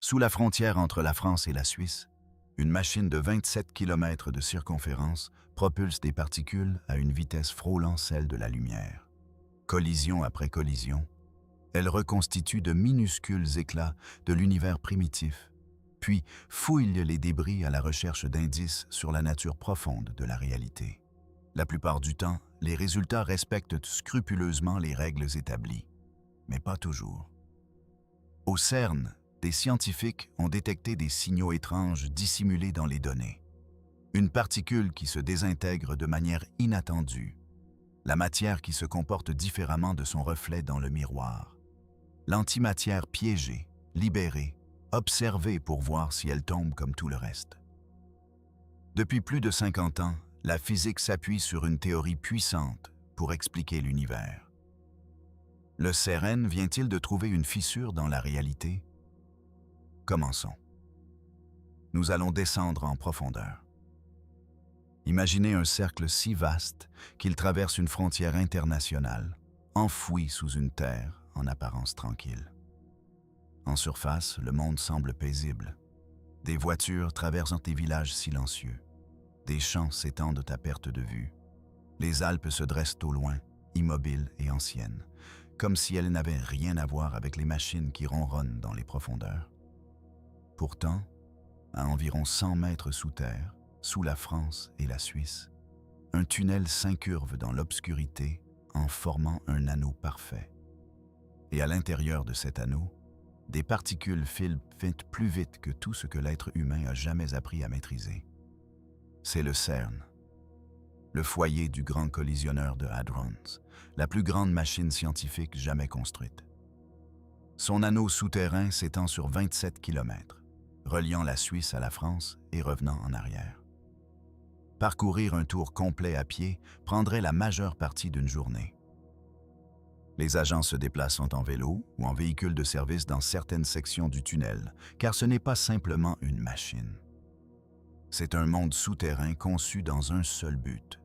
Sous la frontière entre la France et la Suisse, une machine de 27 km de circonférence propulse des particules à une vitesse frôlant celle de la lumière. Collision après collision, elle reconstitue de minuscules éclats de l'univers primitif, puis fouille les débris à la recherche d'indices sur la nature profonde de la réalité. La plupart du temps, les résultats respectent scrupuleusement les règles établies, mais pas toujours. Au CERN, des scientifiques ont détecté des signaux étranges dissimulés dans les données. Une particule qui se désintègre de manière inattendue, la matière qui se comporte différemment de son reflet dans le miroir, l'antimatière piégée, libérée, observée pour voir si elle tombe comme tout le reste. Depuis plus de 50 ans, la physique s'appuie sur une théorie puissante pour expliquer l'univers. Le CERN vient-il de trouver une fissure dans la réalité? Commençons. Nous allons descendre en profondeur. Imaginez un cercle si vaste qu'il traverse une frontière internationale, enfoui sous une terre en apparence tranquille. En surface, le monde semble paisible. Des voitures traversent des villages silencieux. Des champs s'étendent à perte de vue. Les Alpes se dressent au loin, immobiles et anciennes, comme si elles n'avaient rien à voir avec les machines qui ronronnent dans les profondeurs. Pourtant, à environ 100 mètres sous terre, sous la France et la Suisse, un tunnel s'incurve dans l'obscurité en formant un anneau parfait. Et à l'intérieur de cet anneau, des particules filent plus vite que tout ce que l'être humain a jamais appris à maîtriser. C'est le CERN, le foyer du grand collisionneur de Hadrons, la plus grande machine scientifique jamais construite. Son anneau souterrain s'étend sur 27 km, reliant la Suisse à la France et revenant en arrière. Parcourir un tour complet à pied prendrait la majeure partie d'une journée. Les agents se déplacent en vélo ou en véhicule de service dans certaines sections du tunnel, car ce n'est pas simplement une machine. C'est un monde souterrain conçu dans un seul but: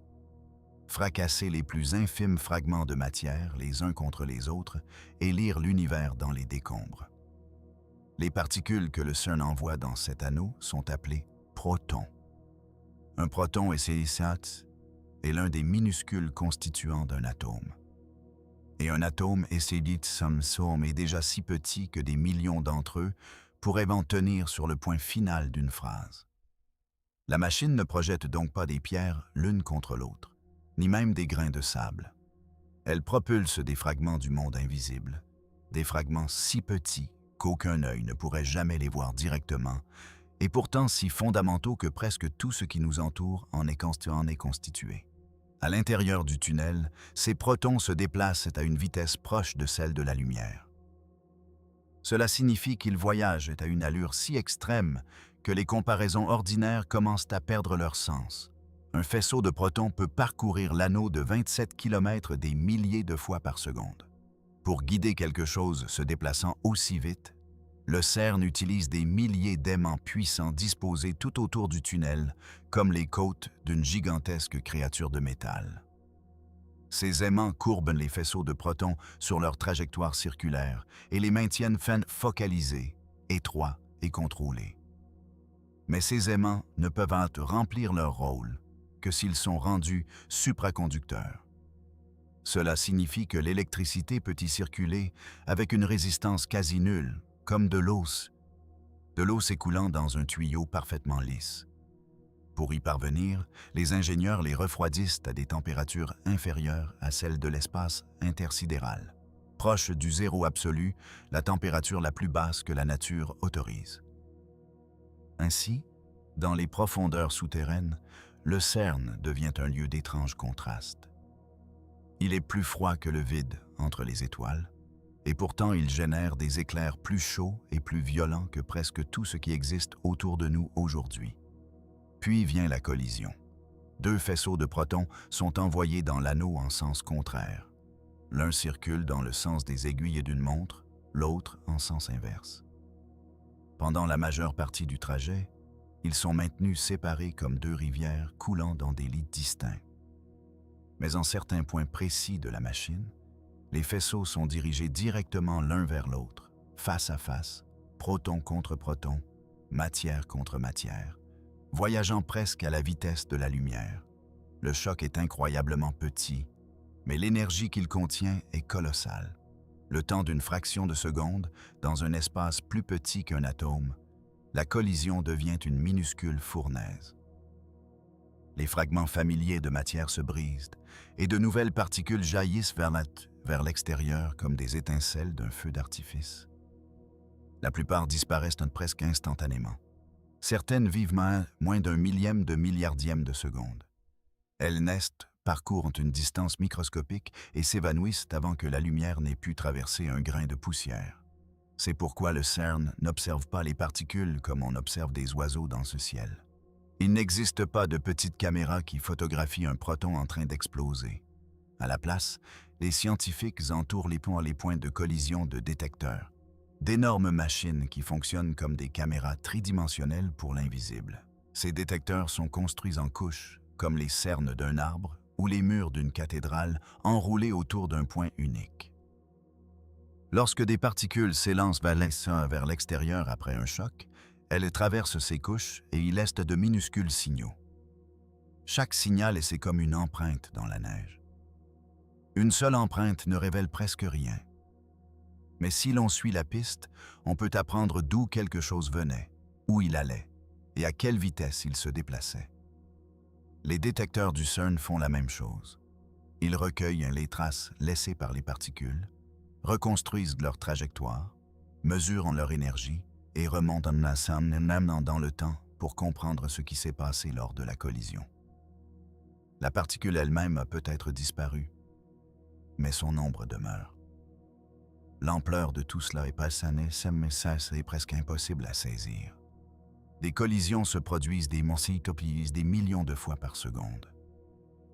fracasser les plus infimes fragments de matière les uns contre les autres et lire l'univers dans les décombres. Les particules que le CERN envoie dans cet anneau sont appelées protons. Un proton est l'un des minuscules constituants d'un atome. Et un atome est déjà si petit que des millions d'entre eux pourraient en tenir sur le point final d'une phrase. La machine ne projette donc pas des pierres l'une contre l'autre, ni même des grains de sable. Elle propulse des fragments du monde invisible, des fragments si petits qu'aucun œil ne pourrait jamais les voir directement, et pourtant si fondamentaux que presque tout ce qui nous entoure en est constitué. À l'intérieur du tunnel, ces protons se déplacent à une vitesse proche de celle de la lumière. Cela signifie qu'ils voyagent à une allure si extrême que les comparaisons ordinaires commencent à perdre leur sens. Un faisceau de protons peut parcourir l'anneau de 27 km des milliers de fois par seconde. Pour guider quelque chose se déplaçant aussi vite, le CERN utilise des milliers d'aimants puissants disposés tout autour du tunnel, comme les côtes d'une gigantesque créature de métal. Ces aimants courbent les faisceaux de protons sur leur trajectoire circulaire et les maintiennent focalisés, étroits et contrôlés. Mais ces aimants ne peuvent remplir leur rôle que s'ils sont rendus supraconducteurs. Cela signifie que l'électricité peut y circuler avec une résistance quasi nulle, comme de l'eau s'écoulant dans un tuyau parfaitement lisse. Pour y parvenir, les ingénieurs les refroidissent à des températures inférieures à celles de l'espace intersidéral, proche du zéro absolu, la température la plus basse que la nature autorise. Ainsi, dans les profondeurs souterraines, le CERN devient un lieu d'étranges contrastes. Il est plus froid que le vide entre les étoiles, et pourtant il génère des éclairs plus chauds et plus violents que presque tout ce qui existe autour de nous aujourd'hui. Puis vient la collision. Deux faisceaux de protons sont envoyés dans l'anneau en sens contraire. L'un circule dans le sens des aiguilles d'une montre, l'autre en sens inverse. Pendant la majeure partie du trajet, ils sont maintenus séparés comme deux rivières coulant dans des lits distincts. Mais en certains points précis de la machine, les faisceaux sont dirigés directement l'un vers l'autre, face à face, proton contre proton, matière contre matière, voyageant presque à la vitesse de la lumière. Le choc est incroyablement petit, mais l'énergie qu'il contient est colossale. Le temps d'une fraction de seconde, dans un espace plus petit qu'un atome, la collision devient une minuscule fournaise. Les fragments familiers de matière se brisent et de nouvelles particules jaillissent vers l'extérieur comme des étincelles d'un feu d'artifice. La plupart disparaissent presque instantanément. Certaines vivent moins d'un millième de milliardième de seconde. Elles naissent, parcourent une distance microscopique et s'évanouissent avant que la lumière n'ait pu traverser un grain de poussière. C'est pourquoi le CERN n'observe pas les particules comme on observe des oiseaux dans ce ciel. Il n'existe pas de petite caméra qui photographie un proton en train d'exploser. À la place, les scientifiques entourent les points de collision de détecteurs, d'énormes machines qui fonctionnent comme des caméras tridimensionnelles pour l'invisible. Ces détecteurs sont construits en couches, comme les cernes d'un arbre ou les murs d'une cathédrale enroulés autour d'un point unique. Lorsque des particules s'élancent vers l'extérieur après un choc, elles traversent ces couches et y laissent de minuscules signaux. Chaque signal est comme une empreinte dans la neige. Une seule empreinte ne révèle presque rien. Mais si l'on suit la piste, on peut apprendre d'où quelque chose venait, où il allait et à quelle vitesse il se déplaçait. Les détecteurs du CERN font la même chose. Ils recueillent les traces laissées par les particules, reconstruisent leur trajectoire, mesurent leur énergie et remontent dans le temps pour comprendre ce qui s'est passé lors de la collision. La particule elle-même a peut-être disparu, mais son ombre demeure. L'ampleur de tout cela est presque impossible à saisir. Des collisions se produisent des millions de fois par seconde.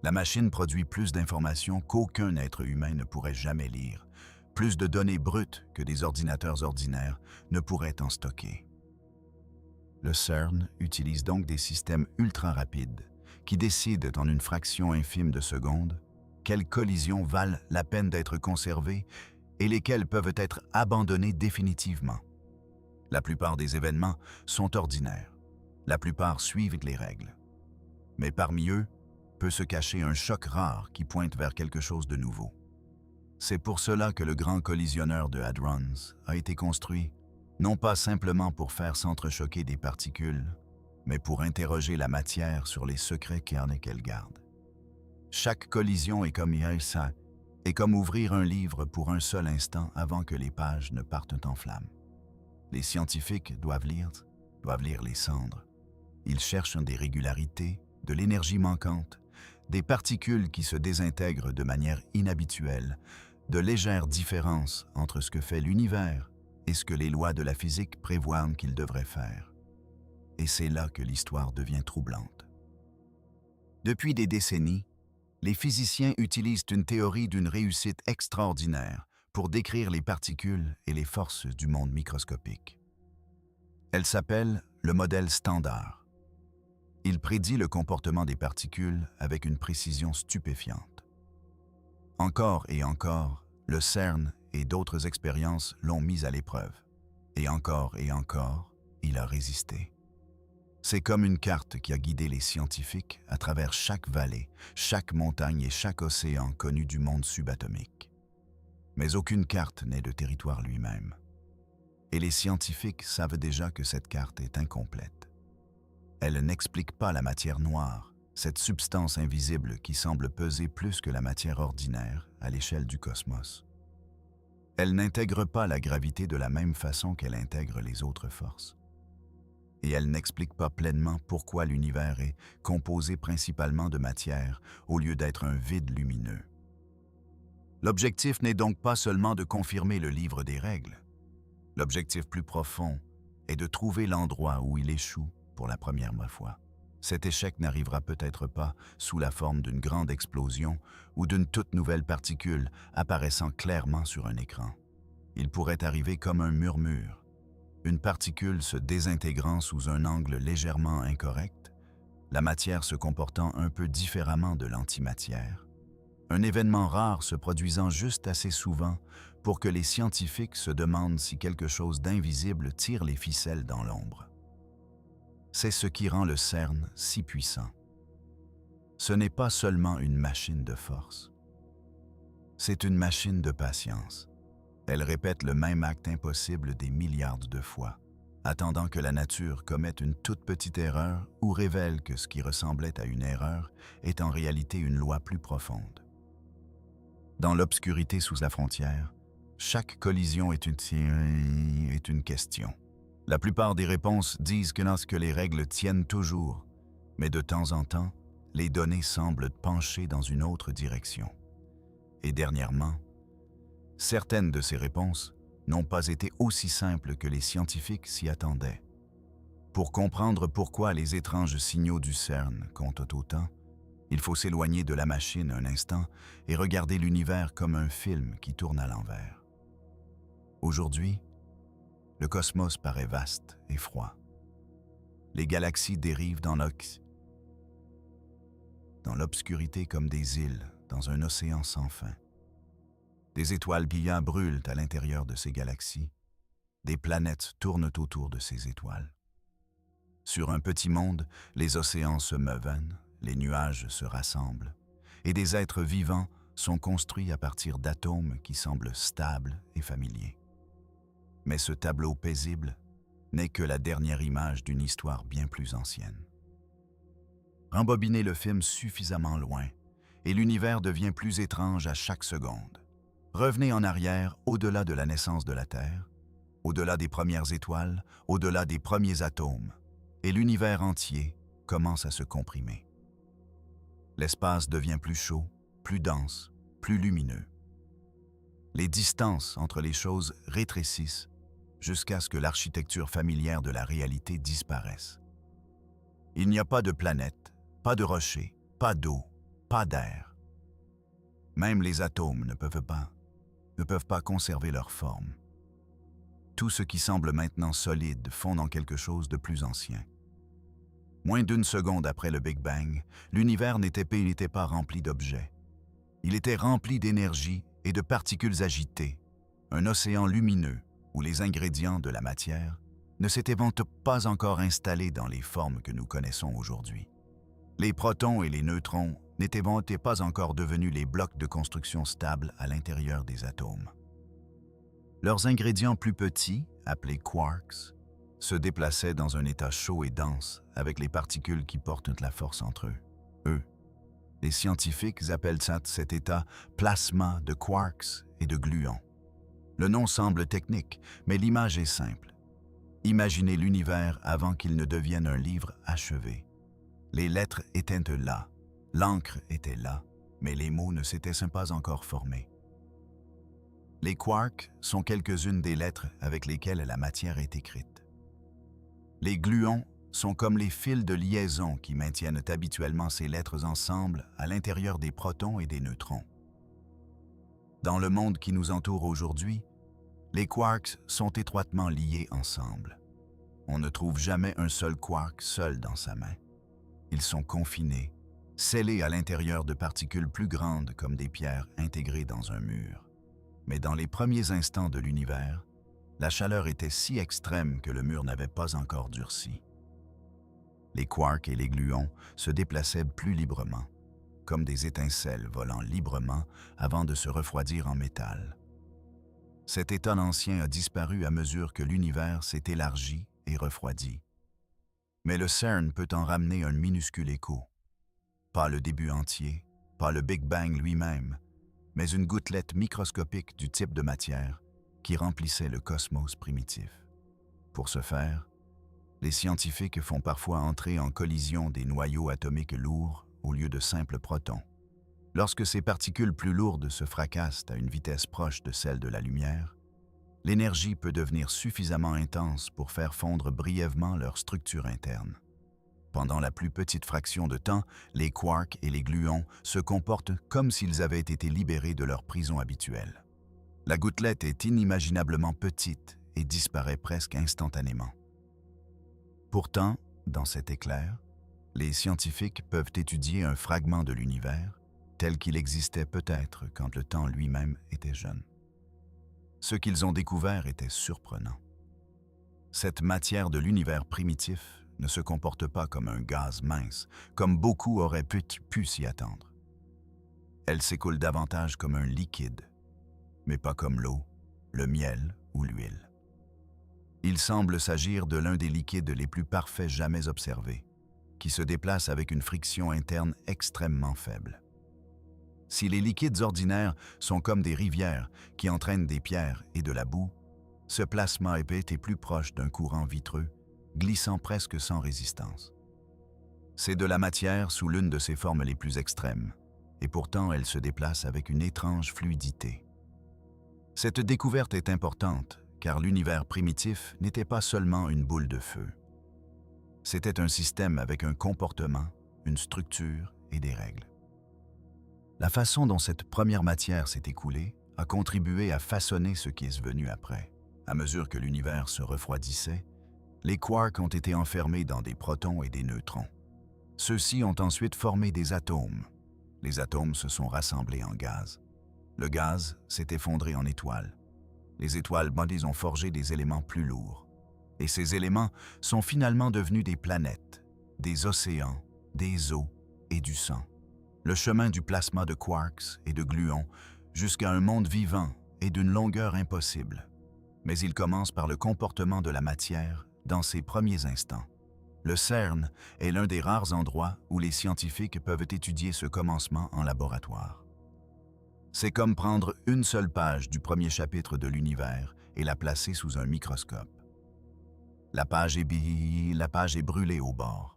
La machine produit plus d'informations qu'aucun être humain ne pourrait jamais lire, plus de données brutes que des ordinateurs ordinaires ne pourraient en stocker. Le CERN utilise donc des systèmes ultra rapides qui décident en une fraction infime de seconde quelles collisions valent la peine d'être conservées et lesquelles peuvent être abandonnées définitivement. La plupart des événements sont ordinaires. La plupart suivent les règles. Mais parmi eux, peut se cacher un choc rare qui pointe vers quelque chose de nouveau. C'est pour cela que le grand collisionneur de Hadrons a été construit, non pas simplement pour faire s'entrechoquer des particules, mais pour interroger la matière sur les secrets qu'elle garde. Chaque collision est comme ouvrir un livre pour un seul instant avant que les pages ne partent en flammes. Les scientifiques doivent lire les cendres. Ils cherchent des régularités, de l'énergie manquante, des particules qui se désintègrent de manière inhabituelle, de légères différences entre ce que fait l'univers et ce que les lois de la physique prévoient qu'il devrait faire. Et c'est là que l'histoire devient troublante. Depuis des décennies, les physiciens utilisent une théorie d'une réussite extraordinaire pour décrire les particules et les forces du monde microscopique. Elle s'appelle le modèle standard. Il prédit le comportement des particules avec une précision stupéfiante. Encore et encore, le CERN et d'autres expériences l'ont mis à l'épreuve. Et encore, il a résisté. C'est comme une carte qui a guidé les scientifiques à travers chaque vallée, chaque montagne et chaque océan connu du monde subatomique. Mais aucune carte n'est de territoire lui-même. Et les scientifiques savent déjà que cette carte est incomplète. Elle n'explique pas la matière noire, cette substance invisible qui semble peser plus que la matière ordinaire à l'échelle du cosmos. Elle n'intègre pas la gravité de la même façon qu'elle intègre les autres forces. Et elle n'explique pas pleinement pourquoi l'univers est composé principalement de matière au lieu d'être un vide lumineux. L'objectif n'est donc pas seulement de confirmer le livre des règles. L'objectif plus profond est de trouver l'endroit où il échoue pour la première fois. Cet échec n'arrivera peut-être pas sous la forme d'une grande explosion ou d'une toute nouvelle particule apparaissant clairement sur un écran. Il pourrait arriver comme un murmure, une particule se désintégrant sous un angle légèrement incorrect, la matière se comportant un peu différemment de l'antimatière, un événement rare se produisant juste assez souvent pour que les scientifiques se demandent si quelque chose d'invisible tire les ficelles dans l'ombre. C'est ce qui rend le CERN si puissant. Ce n'est pas seulement une machine de force. C'est une machine de patience. Elle répète le même acte impossible des milliards de fois, attendant que la nature commette une toute petite erreur ou révèle que ce qui ressemblait à une erreur est en réalité une loi plus profonde. Dans l'obscurité sous la frontière, chaque collision est une question. La plupart des réponses disent que les règles tiennent toujours, mais de temps en temps, les données semblent pencher dans une autre direction. Et dernièrement, certaines de ces réponses n'ont pas été aussi simples que les scientifiques s'y attendaient. Pour comprendre pourquoi les étranges signaux du CERN comptent autant, il faut s'éloigner de la machine un instant et regarder l'univers comme un film qui tourne à l'envers. Aujourd'hui, le cosmos paraît vaste et froid. Les galaxies dérivent dans l'obscurité comme des îles dans un océan sans fin. Des étoiles brillantes brûlent à l'intérieur de ces galaxies. Des planètes tournent autour de ces étoiles. Sur un petit monde, les océans se meuvent, les nuages se rassemblent, et des êtres vivants sont construits à partir d'atomes qui semblent stables et familiers. Mais ce tableau paisible n'est que la dernière image d'une histoire bien plus ancienne. Rembobinez le film suffisamment loin, et l'univers devient plus étrange à chaque seconde. Revenez en arrière, au-delà de la naissance de la Terre, au-delà des premières étoiles, au-delà des premiers atomes, et l'univers entier commence à se comprimer. L'espace devient plus chaud, plus dense, plus lumineux. Les distances entre les choses rétrécissent jusqu'à ce que l'architecture familière de la réalité disparaisse. Il n'y a pas de planète, pas de rochers, pas d'eau, pas d'air. Même les atomes ne peuvent pas conserver leur forme. Tout ce qui semble maintenant solide fond en quelque chose de plus ancien. Moins d'une seconde après le Big Bang, l'univers n'était pas rempli d'objets. Il était rempli d'énergie et de particules agitées, un océan lumineux où les ingrédients de la matière ne s'étaient pas encore installés dans les formes que nous connaissons aujourd'hui. Les protons et les neutrons n'étaient pas encore devenus les blocs de construction stables à l'intérieur des atomes. Leurs ingrédients plus petits, appelés quarks, se déplaçaient dans un état chaud et dense avec les particules qui portent la force entre eux. Les scientifiques appellent cet état plasma de quarks et de gluons. Le nom semble technique, mais l'image est simple. Imaginez l'univers avant qu'il ne devienne un livre achevé. Les lettres étaient là, l'encre était là, mais les mots ne s'étaient pas encore formés. Les quarks sont quelques-unes des lettres avec lesquelles la matière est écrite. Les gluons sont comme les fils de liaison qui maintiennent habituellement ces lettres ensemble à l'intérieur des protons et des neutrons. Dans le monde qui nous entoure aujourd'hui, les quarks sont étroitement liés ensemble. On ne trouve jamais un seul quark seul dans sa main. Ils sont confinés, scellés à l'intérieur de particules plus grandes comme des pierres intégrées dans un mur. Mais dans les premiers instants de l'univers, la chaleur était si extrême que le mur n'avait pas encore durci. Les quarks et les gluons se déplaçaient plus librement, comme des étincelles volant librement avant de se refroidir en métal. Cet état ancien a disparu à mesure que l'univers s'est élargi et refroidi. Mais le CERN peut en ramener un minuscule écho. Pas le début entier, pas le Big Bang lui-même, mais une gouttelette microscopique du type de matière qui remplissait le cosmos primitif. Pour ce faire, les scientifiques font parfois entrer en collision des noyaux atomiques lourds au lieu de simples protons. Lorsque ces particules plus lourdes se fracassent à une vitesse proche de celle de la lumière, l'énergie peut devenir suffisamment intense pour faire fondre brièvement leur structure interne. Pendant la plus petite fraction de temps, les quarks et les gluons se comportent comme s'ils avaient été libérés de leur prison habituelle. La gouttelette est inimaginablement petite et disparaît presque instantanément. Pourtant, dans cet éclair, les scientifiques peuvent étudier un fragment de l'univers tel qu'il existait peut-être quand le temps lui-même était jeune. Ce qu'ils ont découvert était surprenant. Cette matière de l'univers primitif ne se comporte pas comme un gaz mince, comme beaucoup auraient pu s'y attendre. Elle s'écoule davantage comme un liquide, mais pas comme l'eau, le miel ou l'huile. Il semble s'agir de l'un des liquides les plus parfaits jamais observés, qui se déplace avec une friction interne extrêmement faible. Si les liquides ordinaires sont comme des rivières qui entraînent des pierres et de la boue, ce plasma épais est plus proche d'un courant vitreux, glissant presque sans résistance. C'est de la matière sous l'une de ses formes les plus extrêmes, et pourtant elle se déplace avec une étrange fluidité. Cette découverte est importante, car l'univers primitif n'était pas seulement une boule de feu. C'était un système avec un comportement, une structure et des règles. La façon dont cette première matière s'est écoulée a contribué à façonner ce qui est venu après. À mesure que l'univers se refroidissait, les quarks ont été enfermés dans des protons et des neutrons. Ceux-ci ont ensuite formé des atomes. Les atomes se sont rassemblés en gaz. Le gaz s'est effondré en étoiles. Les étoiles bondées ont forgé des éléments plus lourds. Et ces éléments sont finalement devenus des planètes, des océans, des eaux et du sang. Le chemin du plasma de quarks et de gluons jusqu'à un monde vivant est d'une longueur impossible. Mais il commence par le comportement de la matière dans ses premiers instants. Le CERN est l'un des rares endroits où les scientifiques peuvent étudier ce commencement en laboratoire. C'est comme prendre une seule page du premier chapitre de l'univers et la placer sous un microscope. La page est brûlée au bord.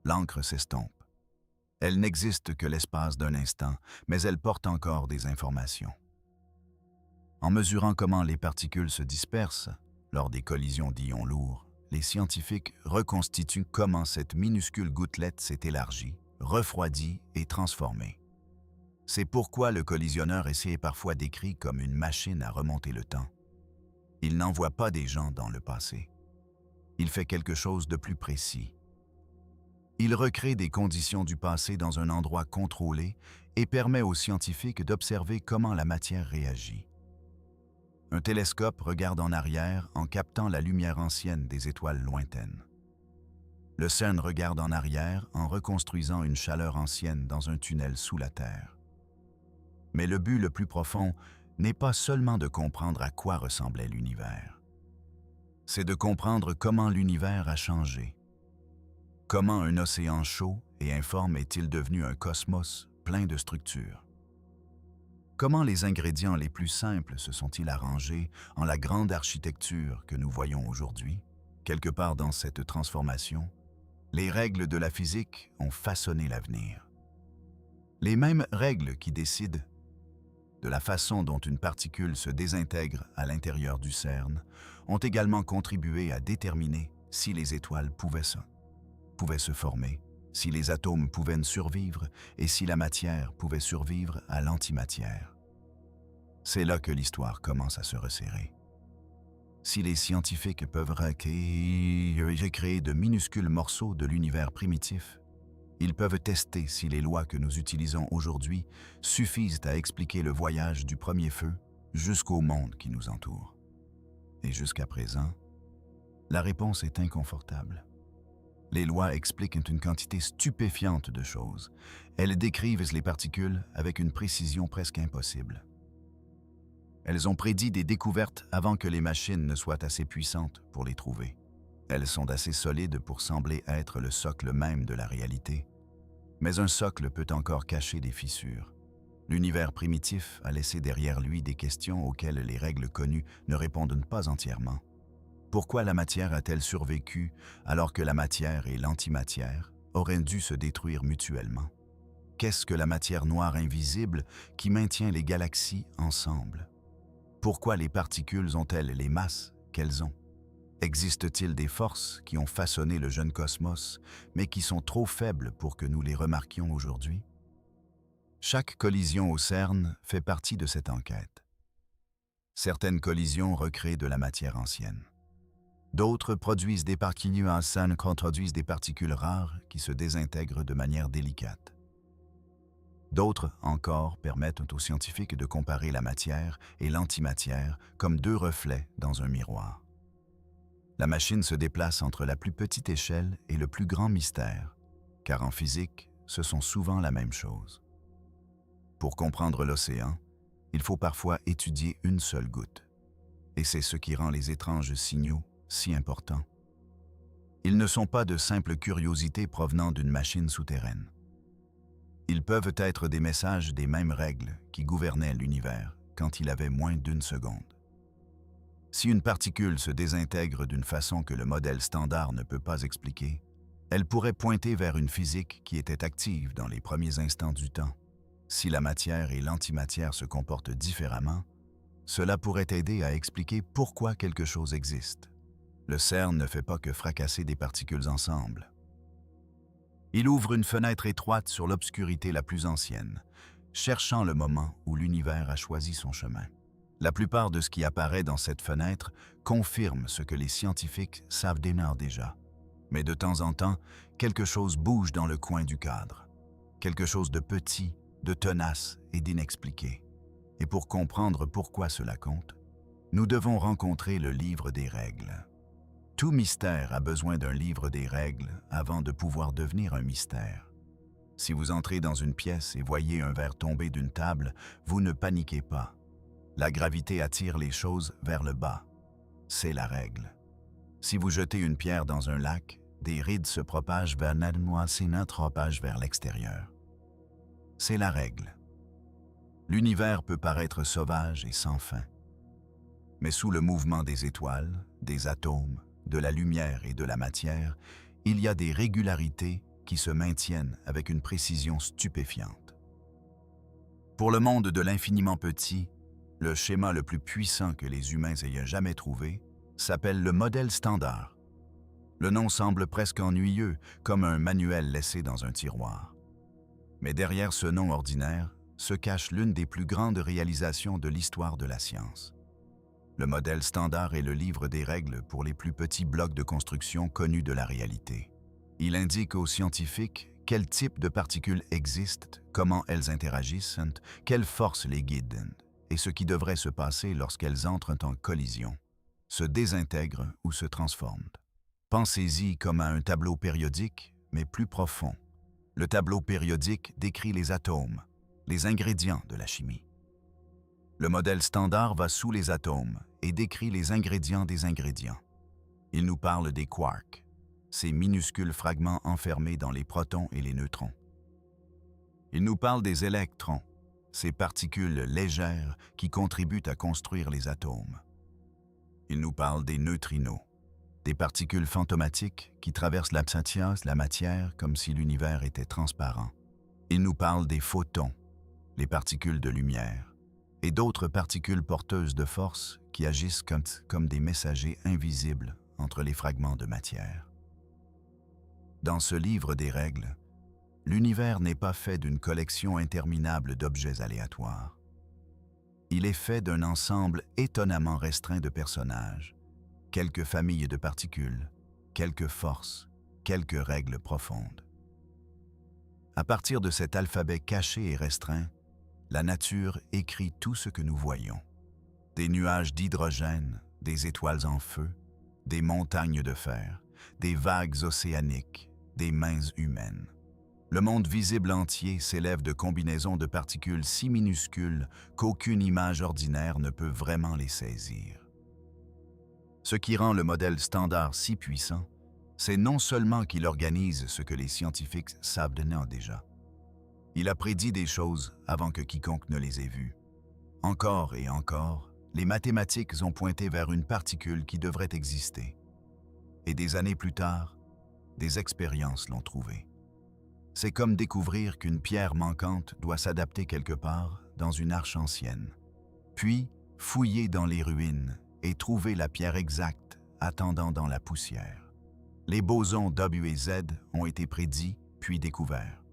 L'encre s'estompe. Elle n'existe que l'espace d'un instant, mais elle porte encore des informations. En mesurant comment les particules se dispersent lors des collisions d'ions lourds, les scientifiques reconstituent comment cette minuscule gouttelette s'est élargie, refroidie et transformée. C'est pourquoi le collisionneur est parfois décrit comme une machine à remonter le temps. Il n'envoie pas des gens dans le passé. Il fait quelque chose de plus précis. Il recrée des conditions du passé dans un endroit contrôlé et permet aux scientifiques d'observer comment la matière réagit. Un télescope regarde en arrière en captant la lumière ancienne des étoiles lointaines. Le CERN regarde en arrière en reconstruisant une chaleur ancienne dans un tunnel sous la Terre. Mais le but le plus profond n'est pas seulement de comprendre à quoi ressemblait l'univers. C'est de comprendre comment l'univers a changé. Comment un océan chaud et informe est-il devenu un cosmos plein de structures? Comment les ingrédients les plus simples se sont-ils arrangés en la grande architecture que nous voyons aujourd'hui? Quelque part dans cette transformation, les règles de la physique ont façonné l'avenir. Les mêmes règles qui décident de la façon dont une particule se désintègre à l'intérieur du CERN ont également contribué à déterminer si les étoiles pouvaient se former, si les atomes pouvaient survivre et si la matière pouvait survivre à l'antimatière. C'est là que l'histoire commence à se resserrer. Si les scientifiques peuvent recréer de minuscules morceaux de l'univers primitif, ils peuvent tester si les lois que nous utilisons aujourd'hui suffisent à expliquer le voyage du premier feu jusqu'au monde qui nous entoure. Et jusqu'à présent, la réponse est inconfortable. Les lois expliquent une quantité stupéfiante de choses. Elles décrivent les particules avec une précision presque impossible. Elles ont prédit des découvertes avant que les machines ne soient assez puissantes pour les trouver. Elles sont assez solides pour sembler être le socle même de la réalité. Mais un socle peut encore cacher des fissures. L'univers primitif a laissé derrière lui des questions auxquelles les règles connues ne répondent pas entièrement. Pourquoi la matière a-t-elle survécu alors que la matière et l'antimatière auraient dû se détruire mutuellement? Qu'est-ce que la matière noire invisible qui maintient les galaxies ensemble? Pourquoi les particules ont-elles les masses qu'elles ont? Existe-t-il des forces qui ont façonné le jeune cosmos, mais qui sont trop faibles pour que nous les remarquions aujourd'hui? Chaque collision au CERN fait partie de cette enquête. Certaines collisions recréent de la matière ancienne. D'autres produisent des particules rares qui se désintègrent de manière délicate. D'autres, encore, permettent aux scientifiques de comparer la matière et l'antimatière comme deux reflets dans un miroir. La machine se déplace entre la plus petite échelle et le plus grand mystère, car en physique, ce sont souvent la même chose. Pour comprendre l'océan, il faut parfois étudier une seule goutte. Et c'est ce qui rend les étranges signaux si importants. Ils ne sont pas de simples curiosités provenant d'une machine souterraine. Ils peuvent être des messages des mêmes règles qui gouvernaient l'univers quand il avait moins d'une seconde. Si une particule se désintègre d'une façon que le modèle standard ne peut pas expliquer, elle pourrait pointer vers une physique qui était active dans les premiers instants du temps. Si la matière et l'antimatière se comportent différemment, cela pourrait aider à expliquer pourquoi quelque chose existe. Le CERN ne fait pas que fracasser des particules ensemble. Il ouvre une fenêtre étroite sur l'obscurité la plus ancienne, cherchant le moment où l'univers a choisi son chemin. La plupart de ce qui apparaît dans cette fenêtre confirme ce que les scientifiques savent déjà. Mais de temps en temps, quelque chose bouge dans le coin du cadre. Quelque chose de petit, de tenace et d'inexpliqué. Et pour comprendre pourquoi cela compte, nous devons rencontrer le livre des règles. Tout mystère a besoin d'un livre des règles avant de pouvoir devenir un mystère. Si vous entrez dans une pièce et voyez un verre tomber d'une table, vous ne paniquez pas. La gravité attire les choses vers le bas. C'est la règle. Si vous jetez une pierre dans un lac, des rides se propagent vers vers l'extérieur. C'est la règle. L'univers peut paraître sauvage et sans fin. Mais sous le mouvement des étoiles, des atomes, de la lumière et de la matière, il y a des régularités qui se maintiennent avec une précision stupéfiante. Pour le monde de l'infiniment petit, le schéma le plus puissant que les humains aient jamais trouvé s'appelle le modèle standard. Le nom semble presque ennuyeux, comme un manuel laissé dans un tiroir. Mais derrière ce nom ordinaire se cache l'une des plus grandes réalisations de l'histoire de la science. Le modèle standard est le livre des règles pour les plus petits blocs de construction connus de la réalité. Il indique aux scientifiques quel type de particules existent, comment elles interagissent, quelles forces les guident, et ce qui devrait se passer lorsqu'elles entrent en collision, se désintègrent ou se transforment. Pensez-y comme à un tableau périodique, mais plus profond. Le tableau périodique décrit les atomes, les ingrédients de la chimie. Le modèle standard va sous les atomes et décrit les ingrédients des ingrédients. Il nous parle des quarks, ces minuscules fragments enfermés dans les protons et les neutrons. Il nous parle des électrons, ces particules légères qui contribuent à construire les atomes. Il nous parle des neutrinos, des particules fantomatiques qui traversent la matière comme si l'univers était transparent. Il nous parle des photons, les particules de lumière, et d'autres particules porteuses de force qui agissent comme des messagers invisibles entre les fragments de matière. Dans ce livre des règles, l'univers n'est pas fait d'une collection interminable d'objets aléatoires. Il est fait d'un ensemble étonnamment restreint de personnages, quelques familles de particules, quelques forces, quelques règles profondes. À partir de cet alphabet caché et restreint, la nature écrit tout ce que nous voyons. Des nuages d'hydrogène, des étoiles en feu, des montagnes de fer, des vagues océaniques, des mains humaines. Le monde visible entier s'élève de combinaisons de particules si minuscules qu'aucune image ordinaire ne peut vraiment les saisir. Ce qui rend le modèle standard si puissant, c'est non seulement qu'il organise ce que les scientifiques savent déjà. Il a prédit des choses avant que quiconque ne les ait vues. Encore et encore, les mathématiques ont pointé vers une particule qui devrait exister. Et des années plus tard, des expériences l'ont trouvée. C'est comme découvrir qu'une pierre manquante doit s'adapter quelque part dans une arche ancienne, puis fouiller dans les ruines et trouver la pierre exacte attendant dans la poussière. Les bosons W et Z ont été prédits puis découverts.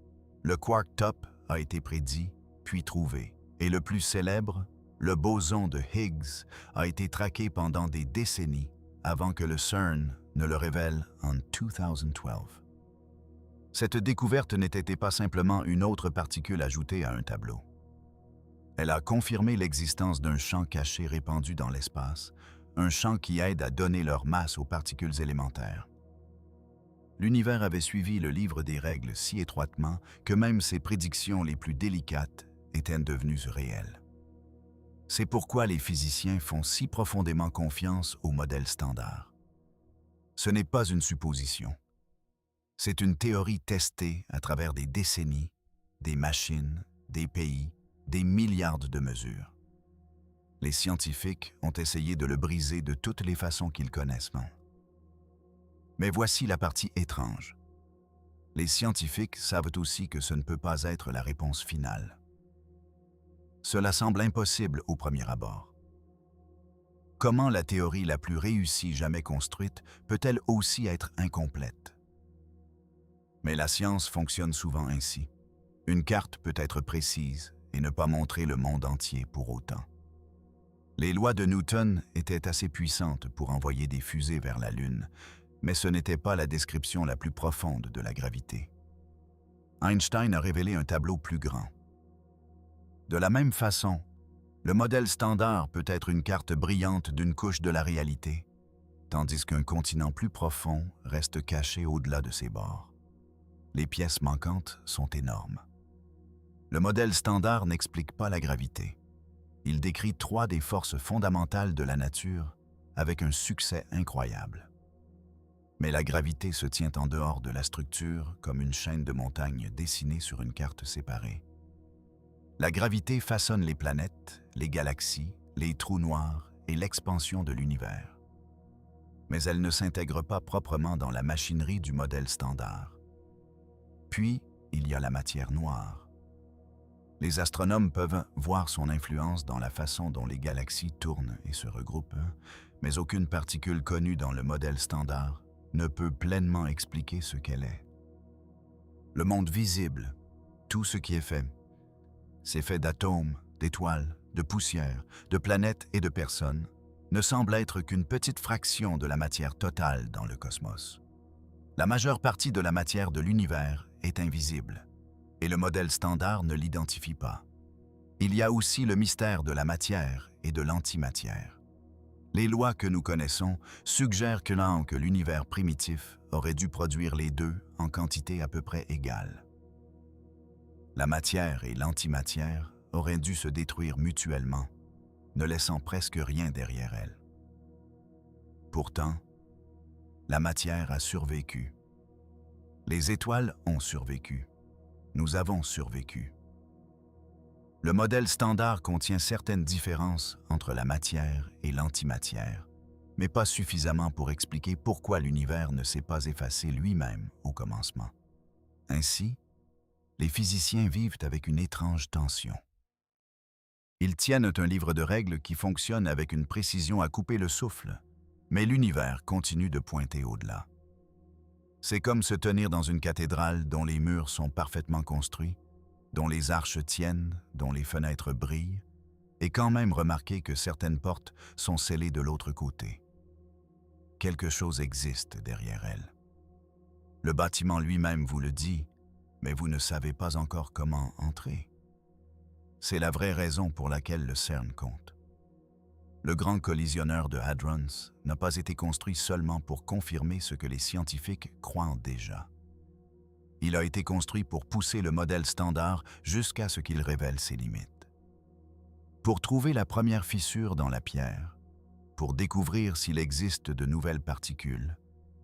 Le quark top a été prédit puis trouvé. Et le plus célèbre, le boson de Higgs, a été traqué pendant des décennies avant que le CERN ne le révèle en 2012. Cette découverte n'était pas simplement une autre particule ajoutée à un tableau. Elle a confirmé l'existence d'un champ caché répandu dans l'espace, un champ qui aide à donner leur masse aux particules élémentaires. L'univers avait suivi le livre des règles si étroitement que même ses prédictions les plus délicates étaient devenues réelles. C'est pourquoi les physiciens font si profondément confiance au modèle standard. Ce n'est pas une supposition. C'est une théorie testée à travers des décennies, des machines, des pays, des milliards de mesures. Les scientifiques ont essayé de le briser de toutes les façons qu'ils connaissent. Mais voici la partie étrange. Les scientifiques savent aussi que ce ne peut pas être la réponse finale. Cela semble impossible au premier abord. Comment la théorie la plus réussie jamais construite peut-elle aussi être incomplète? Mais la science fonctionne souvent ainsi. Une carte peut être précise et ne pas montrer le monde entier pour autant. Les lois de Newton étaient assez puissantes pour envoyer des fusées vers la Lune, mais ce n'était pas la description la plus profonde de la gravité. Einstein a révélé un tableau plus grand. De la même façon, le modèle standard peut être une carte brillante d'une couche de la réalité, tandis qu'un continent plus profond reste caché au-delà de ses bords. Les pièces manquantes sont énormes. Le modèle standard n'explique pas la gravité. Il décrit 3 des forces fondamentales de la nature avec un succès incroyable. Mais la gravité se tient en dehors de la structure comme une chaîne de montagnes dessinée sur une carte séparée. La gravité façonne les planètes, les galaxies, les trous noirs et l'expansion de l'univers. Mais elle ne s'intègre pas proprement dans la machinerie du modèle standard. Puis, il y a la matière noire. Les astronomes peuvent voir son influence dans la façon dont les galaxies tournent et se regroupent, mais aucune particule connue dans le modèle standard ne peut pleinement expliquer ce qu'elle est. Le monde visible, tout ce qui est fait, c'est fait d'atomes, d'étoiles, de poussière, de planètes et de personnes, ne semble être qu'une petite fraction de la matière totale dans le cosmos. La majeure partie de la matière de l'univers est invisible, et le modèle standard ne l'identifie pas. Il y a aussi le mystère de la matière et de l'antimatière. Les lois que nous connaissons suggèrent que l'univers primitif aurait dû produire les deux en quantité à peu près égale. La matière et l'antimatière auraient dû se détruire mutuellement, ne laissant presque rien derrière elles. Pourtant, la matière a survécu. Les étoiles ont survécu. Nous avons survécu. Le modèle standard contient certaines différences entre la matière et l'antimatière, mais pas suffisamment pour expliquer pourquoi l'univers ne s'est pas effacé lui-même au commencement. Ainsi, les physiciens vivent avec une étrange tension. Ils tiennent un livre de règles qui fonctionne avec une précision à couper le souffle, mais l'univers continue de pointer au-delà. C'est comme se tenir dans une cathédrale dont les murs sont parfaitement construits, dont les arches tiennent, dont les fenêtres brillent, et quand même remarquer que certaines portes sont scellées de l'autre côté. Quelque chose existe derrière elles. Le bâtiment lui-même vous le dit, mais vous ne savez pas encore comment entrer. C'est la vraie raison pour laquelle le CERN compte. Le grand collisionneur de Hadrons n'a pas été construit seulement pour confirmer ce que les scientifiques croient déjà. Il a été construit pour pousser le modèle standard jusqu'à ce qu'il révèle ses limites. Pour trouver la première fissure dans la pierre, pour découvrir s'il existe de nouvelles particules,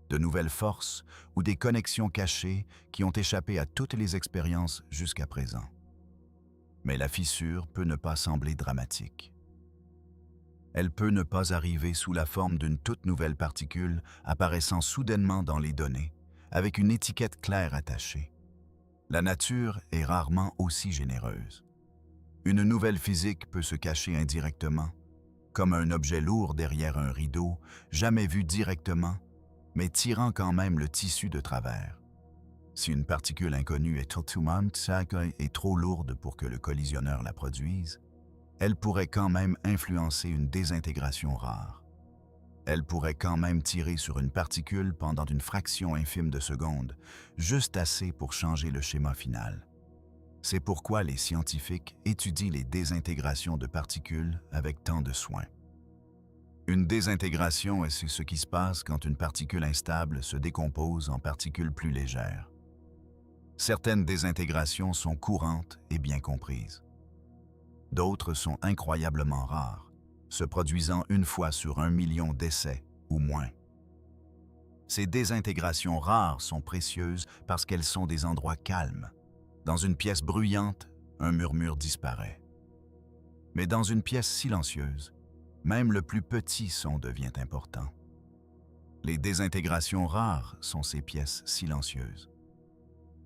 de nouvelles forces ou des connexions cachées qui ont échappé à toutes les expériences jusqu'à présent. Mais la fissure peut ne pas sembler dramatique. Elle peut ne pas arriver sous la forme d'une toute nouvelle particule apparaissant soudainement dans les données, avec une étiquette claire attachée. La nature est rarement aussi généreuse. Une nouvelle physique peut se cacher indirectement, comme un objet lourd derrière un rideau, jamais vu directement, mais tirant quand même le tissu de travers. Si une particule inconnue est trop lourde pour que le collisionneur la produise, elle pourrait quand même influencer une désintégration rare. Elle pourrait quand même tirer sur une particule pendant une fraction infime de seconde, juste assez pour changer le schéma final. C'est pourquoi les scientifiques étudient les désintégrations de particules avec tant de soin. Une désintégration, c'est ce qui se passe quand une particule instable se décompose en particules plus légères. Certaines désintégrations sont courantes et bien comprises. D'autres sont incroyablement rares, se produisant une fois sur 1 million d'essais ou moins. Ces désintégrations rares sont précieuses parce qu'elles sont des endroits calmes. Dans une pièce bruyante, un murmure disparaît. Mais dans une pièce silencieuse, même le plus petit son devient important. Les désintégrations rares sont ces pièces silencieuses.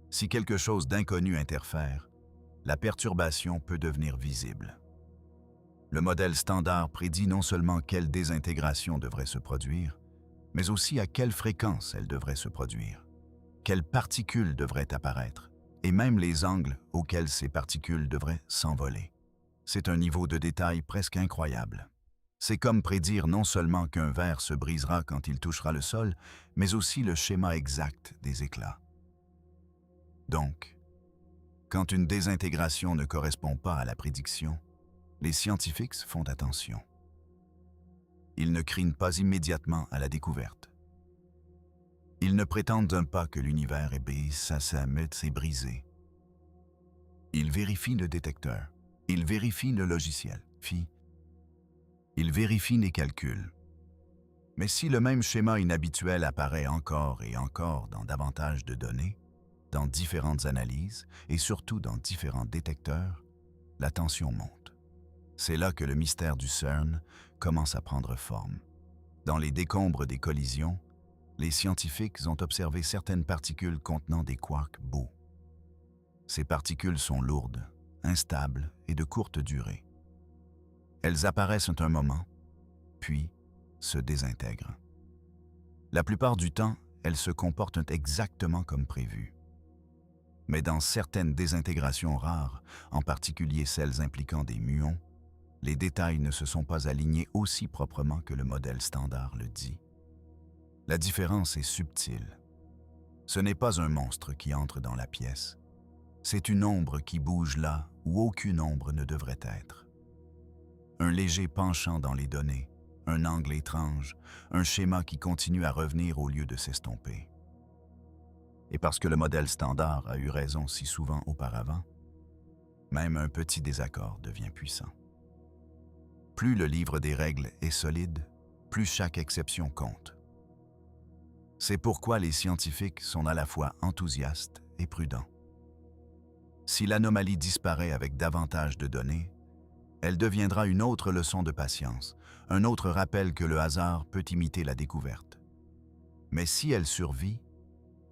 Si quelque chose d'inconnu interfère, la perturbation peut devenir visible. Le modèle standard prédit non seulement quelle désintégration devrait se produire, mais aussi à quelle fréquence elle devrait se produire, quelles particules devraient apparaître, et même les angles auxquels ces particules devraient s'envoler. C'est un niveau de détail presque incroyable. C'est comme prédire non seulement qu'un verre se brisera quand il touchera le sol, mais aussi le schéma exact des éclats. Donc, quand une désintégration ne correspond pas à la prédiction, les scientifiques font attention. Ils ne crient pas immédiatement à la découverte. Ils ne prétendent pas que l'univers est brisé. Ils vérifient le détecteur. Ils vérifient le logiciel. Ils vérifient les calculs. Mais si le même schéma inhabituel apparaît encore et encore dans davantage de données, dans différentes analyses et surtout dans différents détecteurs, la tension monte. C'est là que le mystère du CERN commence à prendre forme. Dans les décombres des collisions, les scientifiques ont observé certaines particules contenant des quarks beaux. Ces particules sont lourdes, instables et de courte durée. Elles apparaissent un moment, puis se désintègrent. La plupart du temps, elles se comportent exactement comme prévu. Mais dans certaines désintégrations rares, en particulier celles impliquant des muons, les détails ne se sont pas alignés aussi proprement que le modèle standard le dit. La différence est subtile. Ce n'est pas un monstre qui entre dans la pièce. C'est une ombre qui bouge là où aucune ombre ne devrait être. Un léger penchant dans les données, un angle étrange, un schéma qui continue à revenir au lieu de s'estomper. Et parce que le modèle standard a eu raison si souvent auparavant, même un petit désaccord devient puissant. Plus le livre des règles est solide, plus chaque exception compte. C'est pourquoi les scientifiques sont à la fois enthousiastes et prudents. Si l'anomalie disparaît avec davantage de données, elle deviendra une autre leçon de patience, un autre rappel que le hasard peut imiter la découverte. Mais si elle survit,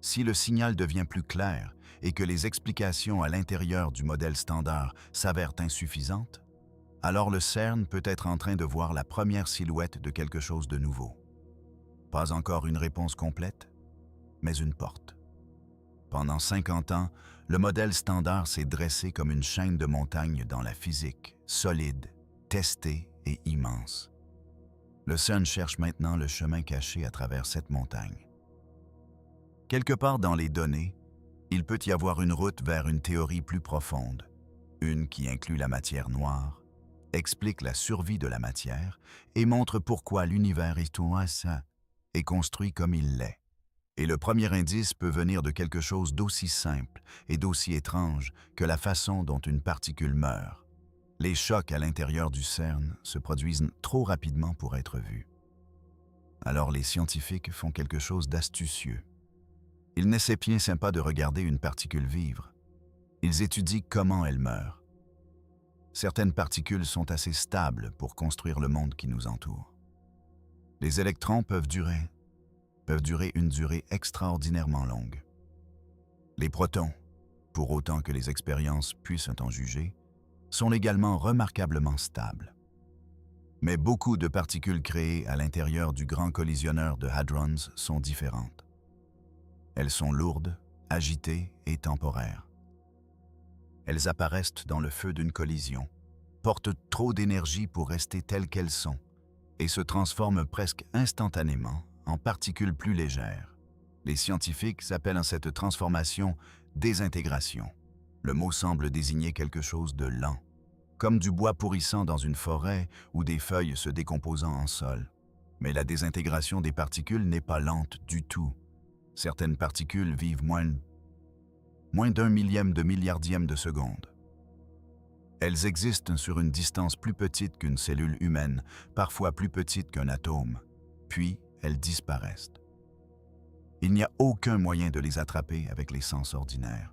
si le signal devient plus clair et que les explications à l'intérieur du modèle standard s'avèrent insuffisantes, alors le CERN peut être en train de voir la première silhouette de quelque chose de nouveau. Pas encore une réponse complète, mais une porte. Pendant 50 ans, le modèle standard s'est dressé comme une chaîne de montagnes dans la physique, solide, testée et immense. Le CERN cherche maintenant le chemin caché à travers cette montagne. Quelque part dans les données, il peut y avoir une route vers une théorie plus profonde, une qui inclut la matière noire, explique la survie de la matière et montre pourquoi l'univers est construit comme il l'est. Et le premier indice peut venir de quelque chose d'aussi simple et d'aussi étrange que la façon dont une particule meurt. Les chocs à l'intérieur du CERN se produisent trop rapidement pour être vus. Alors les scientifiques font quelque chose d'astucieux. Ils n'essaient pas de regarder une particule vivre. Ils étudient comment elle meurt. Certaines particules sont assez stables pour construire le monde qui nous entoure. Les électrons peuvent durer une durée extraordinairement longue. Les protons, pour autant que les expériences puissent en juger, sont également remarquablement stables. Mais beaucoup de particules créées à l'intérieur du grand collisionneur de Hadrons sont différentes. Elles sont lourdes, agitées et temporaires. Elles apparaissent dans le feu d'une collision, portent trop d'énergie pour rester telles qu'elles sont, et se transforment presque instantanément en particules plus légères. Les scientifiques appellent cette transformation désintégration. Le mot semble désigner quelque chose de lent, comme du bois pourrissant dans une forêt ou des feuilles se décomposant en sol. Mais la désintégration des particules n'est pas lente du tout. Certaines particules vivent moins d'un millième de milliardième de seconde. Elles existent sur une distance plus petite qu'une cellule humaine, parfois plus petite qu'un atome, puis elles disparaissent. Il n'y a aucun moyen de les attraper avec les sens ordinaires.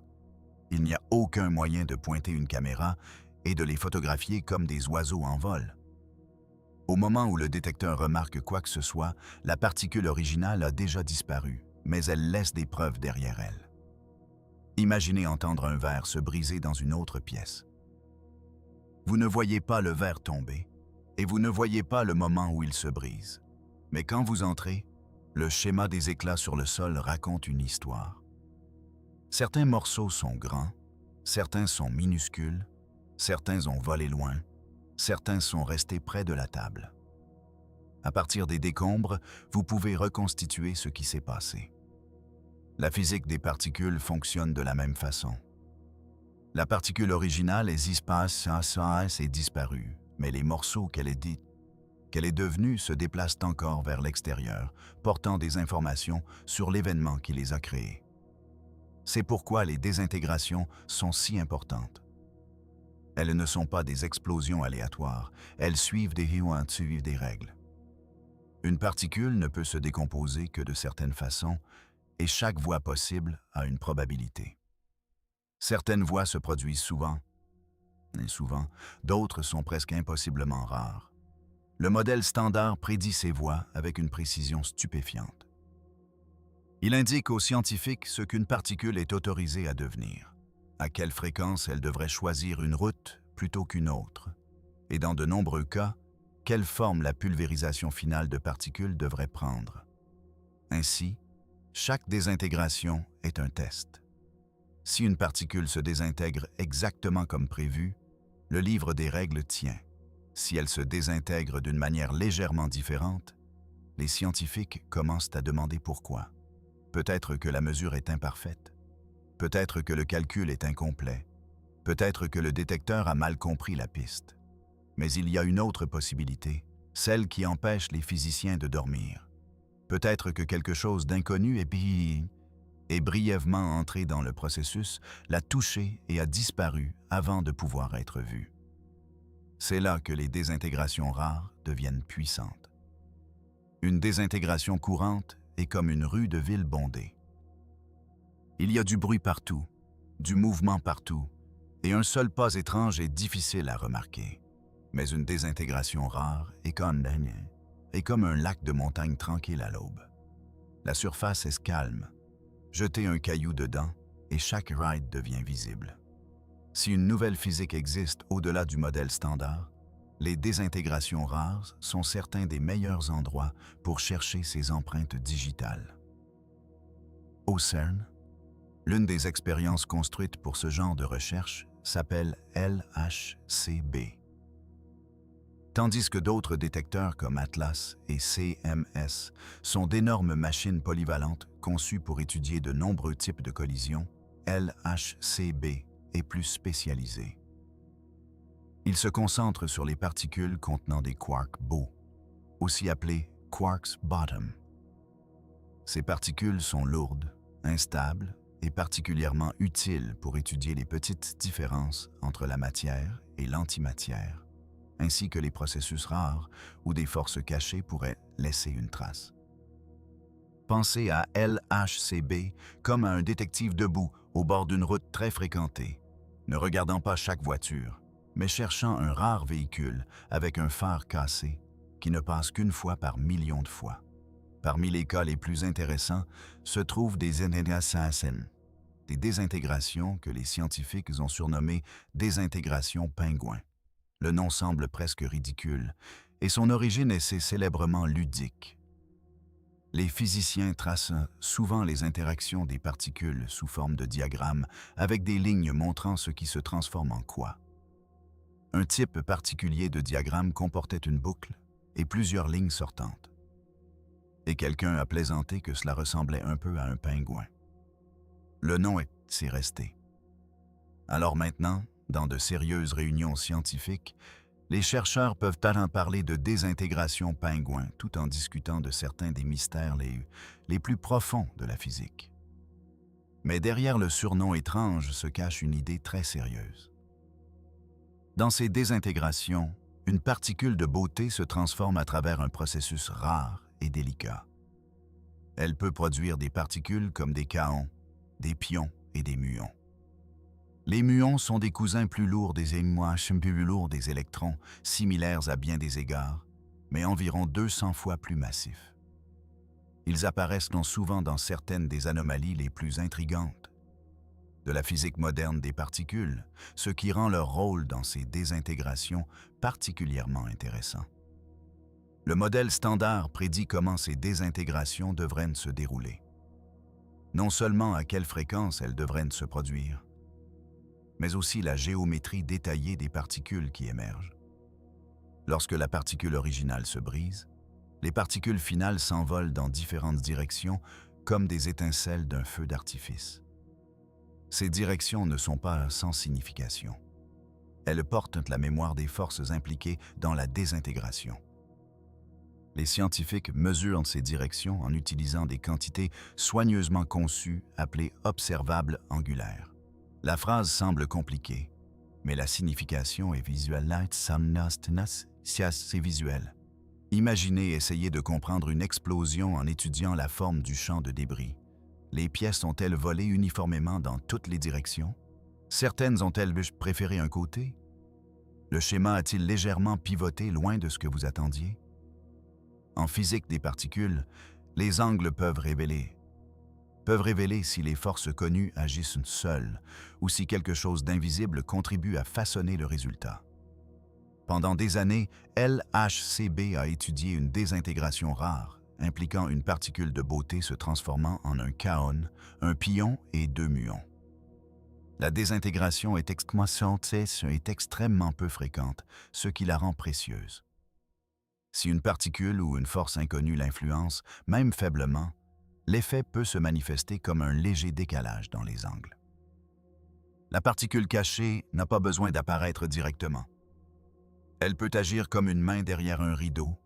Il n'y a aucun moyen de pointer une caméra et de les photographier comme des oiseaux en vol. Au moment où le détecteur remarque quoi que ce soit, la particule originale a déjà disparu, mais elle laisse des preuves derrière elle. Imaginez entendre un verre se briser dans une autre pièce. Vous ne voyez pas le verre tomber, et vous ne voyez pas le moment où il se brise. Mais quand vous entrez, le schéma des éclats sur le sol raconte une histoire. Certains morceaux sont grands, certains sont minuscules, certains ont volé loin, certains sont restés près de la table. À partir des décombres, vous pouvez reconstituer ce qui s'est passé. La physique des particules fonctionne de la même façon. La particule originale est disparue, mais les morceaux qu'elle est devenue se déplacent encore vers l'extérieur, portant des informations sur l'événement qui les a créés. C'est pourquoi les désintégrations sont si importantes. Elles ne sont pas des explosions aléatoires, elles suivent des règles. Une particule ne peut se décomposer que de certaines façons, et chaque voie possible a une probabilité. Certaines voies se produisent souvent, d'autres sont presque impossiblement rares. Le modèle standard prédit ces voies avec une précision stupéfiante. Il indique aux scientifiques ce qu'une particule est autorisée à devenir, à quelle fréquence elle devrait choisir une route plutôt qu'une autre, et dans de nombreux cas, quelle forme la pulvérisation finale de particules devrait prendre. Ainsi, chaque désintégration est un test. Si une particule se désintègre exactement comme prévu, le livre des règles tient. Si elle se désintègre d'une manière légèrement différente, les scientifiques commencent à demander pourquoi. Peut-être que la mesure est imparfaite. Peut-être que le calcul est incomplet. Peut-être que le détecteur a mal compris la piste. Mais il y a une autre possibilité, celle qui empêche les physiciens de dormir. Peut-être que quelque chose d'inconnu est brièvement entré dans le processus, l'a touché et a disparu avant de pouvoir être vu. C'est là que les désintégrations rares deviennent puissantes. Une désintégration courante est comme une rue de ville bondée. Il y a du bruit partout, du mouvement partout, et un seul pas étrange est difficile à remarquer. Mais une désintégration rare est comme un lac de montagne tranquille à l'aube. La surface est calme. Jetez un caillou dedans et chaque ride devient visible. Si une nouvelle physique existe au-delà du modèle standard, les désintégrations rares sont certains des meilleurs endroits pour chercher ces empreintes digitales. Au CERN, l'une des expériences construites pour ce genre de recherche s'appelle LHCb. Tandis que d'autres détecteurs comme Atlas et CMS sont d'énormes machines polyvalentes conçues pour étudier de nombreux types de collisions, LHCb est plus spécialisé. Il se concentre sur les particules contenant des quarks beaux, aussi appelés quarks bottom. Ces particules sont lourdes, instables et particulièrement utiles pour étudier les petites différences entre la matière et l'antimatière, ainsi que les processus rares où des forces cachées pourraient laisser une trace. Pensez à LHCb comme à un détective debout au bord d'une route très fréquentée, ne regardant pas chaque voiture, mais cherchant un rare véhicule avec un phare cassé qui ne passe qu'une fois par million de fois. Parmi les cas les plus intéressants se trouvent des désintégrations que les scientifiques ont surnommées désintégrations pingouins. Le nom semble presque ridicule, et son origine est célèbrement ludique. Les physiciens tracent souvent les interactions des particules sous forme de diagrammes avec des lignes montrant ce qui se transforme en quoi. Un type particulier de diagramme comportait une boucle, et plusieurs lignes sortantes. Et quelqu'un a plaisanté que cela ressemblait un peu à un pingouin. Le nom s'est resté. Alors maintenant, dans de sérieuses réunions scientifiques, les chercheurs peuvent alors parler de désintégration pingouin tout en discutant de certains des mystères les plus profonds de la physique. Mais derrière le surnom étrange se cache une idée très sérieuse. Dans ces désintégrations, une particule de beauté se transforme à travers un processus rare et délicat. Elle peut produire des particules comme des kaons, des pions et des muons. Les muons sont des cousins plus lourds des électrons, similaires à bien des égards, mais environ 200 fois plus massifs. Ils apparaissent souvent dans certaines des anomalies les plus intrigantes de la physique moderne des particules, ce qui rend leur rôle dans ces désintégrations particulièrement intéressant. Le modèle standard prédit comment ces désintégrations devraient se dérouler. Non seulement à quelle fréquence elles devraient se produire, mais aussi la géométrie détaillée des particules qui émergent. Lorsque la particule originale se brise, les particules finales s'envolent dans différentes directions comme des étincelles d'un feu d'artifice. Ces directions ne sont pas sans signification. Elles portent la mémoire des forces impliquées dans la désintégration. Les scientifiques mesurent ces directions en utilisant des quantités soigneusement conçues appelées observables angulaires. La phrase semble compliquée, mais la signification est visuelle. C'est visuel. Imaginez essayer de comprendre une explosion en étudiant la forme du champ de débris. Les pièces ont-elles volé uniformément dans toutes les directions? Certaines ont-elles préféré un côté? Le schéma a-t-il légèrement pivoté loin de ce que vous attendiez? En physique des particules, les angles peuvent révéler si les forces connues agissent seules ou si quelque chose d'invisible contribue à façonner le résultat. Pendant des années, LHCb a étudié une désintégration rare, impliquant une particule de beauté se transformant en un kaon, un pion et deux muons. La désintégration est extrêmement peu fréquente, ce qui la rend précieuse. Si une particule ou une force inconnue l'influence, même faiblement, l'effet peut se manifester comme un léger décalage dans les angles. La particule cachée n'a pas besoin d'apparaître directement. Elle peut agir comme une main derrière un rideau,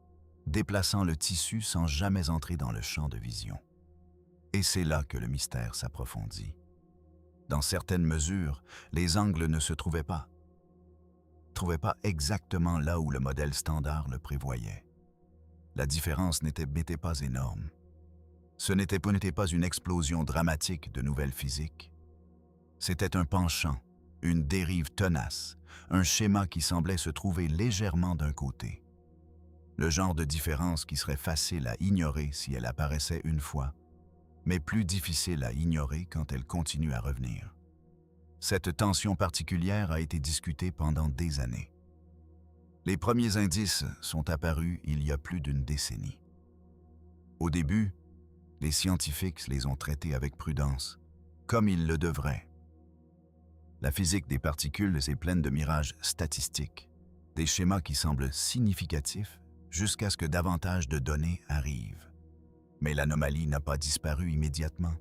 déplaçant le tissu sans jamais entrer dans le champ de vision. Et c'est là que le mystère s'approfondit. Dans certaines mesures, les angles ne se trouvaient pas exactement là où le modèle standard le prévoyait. La différence n'était pas énorme. Ce n'était pas une explosion dramatique de nouvelles physiques. C'était un penchant, une dérive tenace, un schéma qui semblait se trouver légèrement d'un côté. Le genre de différence qui serait facile à ignorer si elle apparaissait une fois, mais plus difficile à ignorer quand elle continue à revenir. Cette tension particulière a été discutée pendant des années. Les premiers indices sont apparus il y a plus d'une décennie. Au début, les scientifiques les ont traités avec prudence, comme ils le devraient. La physique des particules est pleine de mirages statistiques, des schémas qui semblent significatifs jusqu'à ce que davantage de données arrivent. Mais l'anomalie n'a pas disparu immédiatement.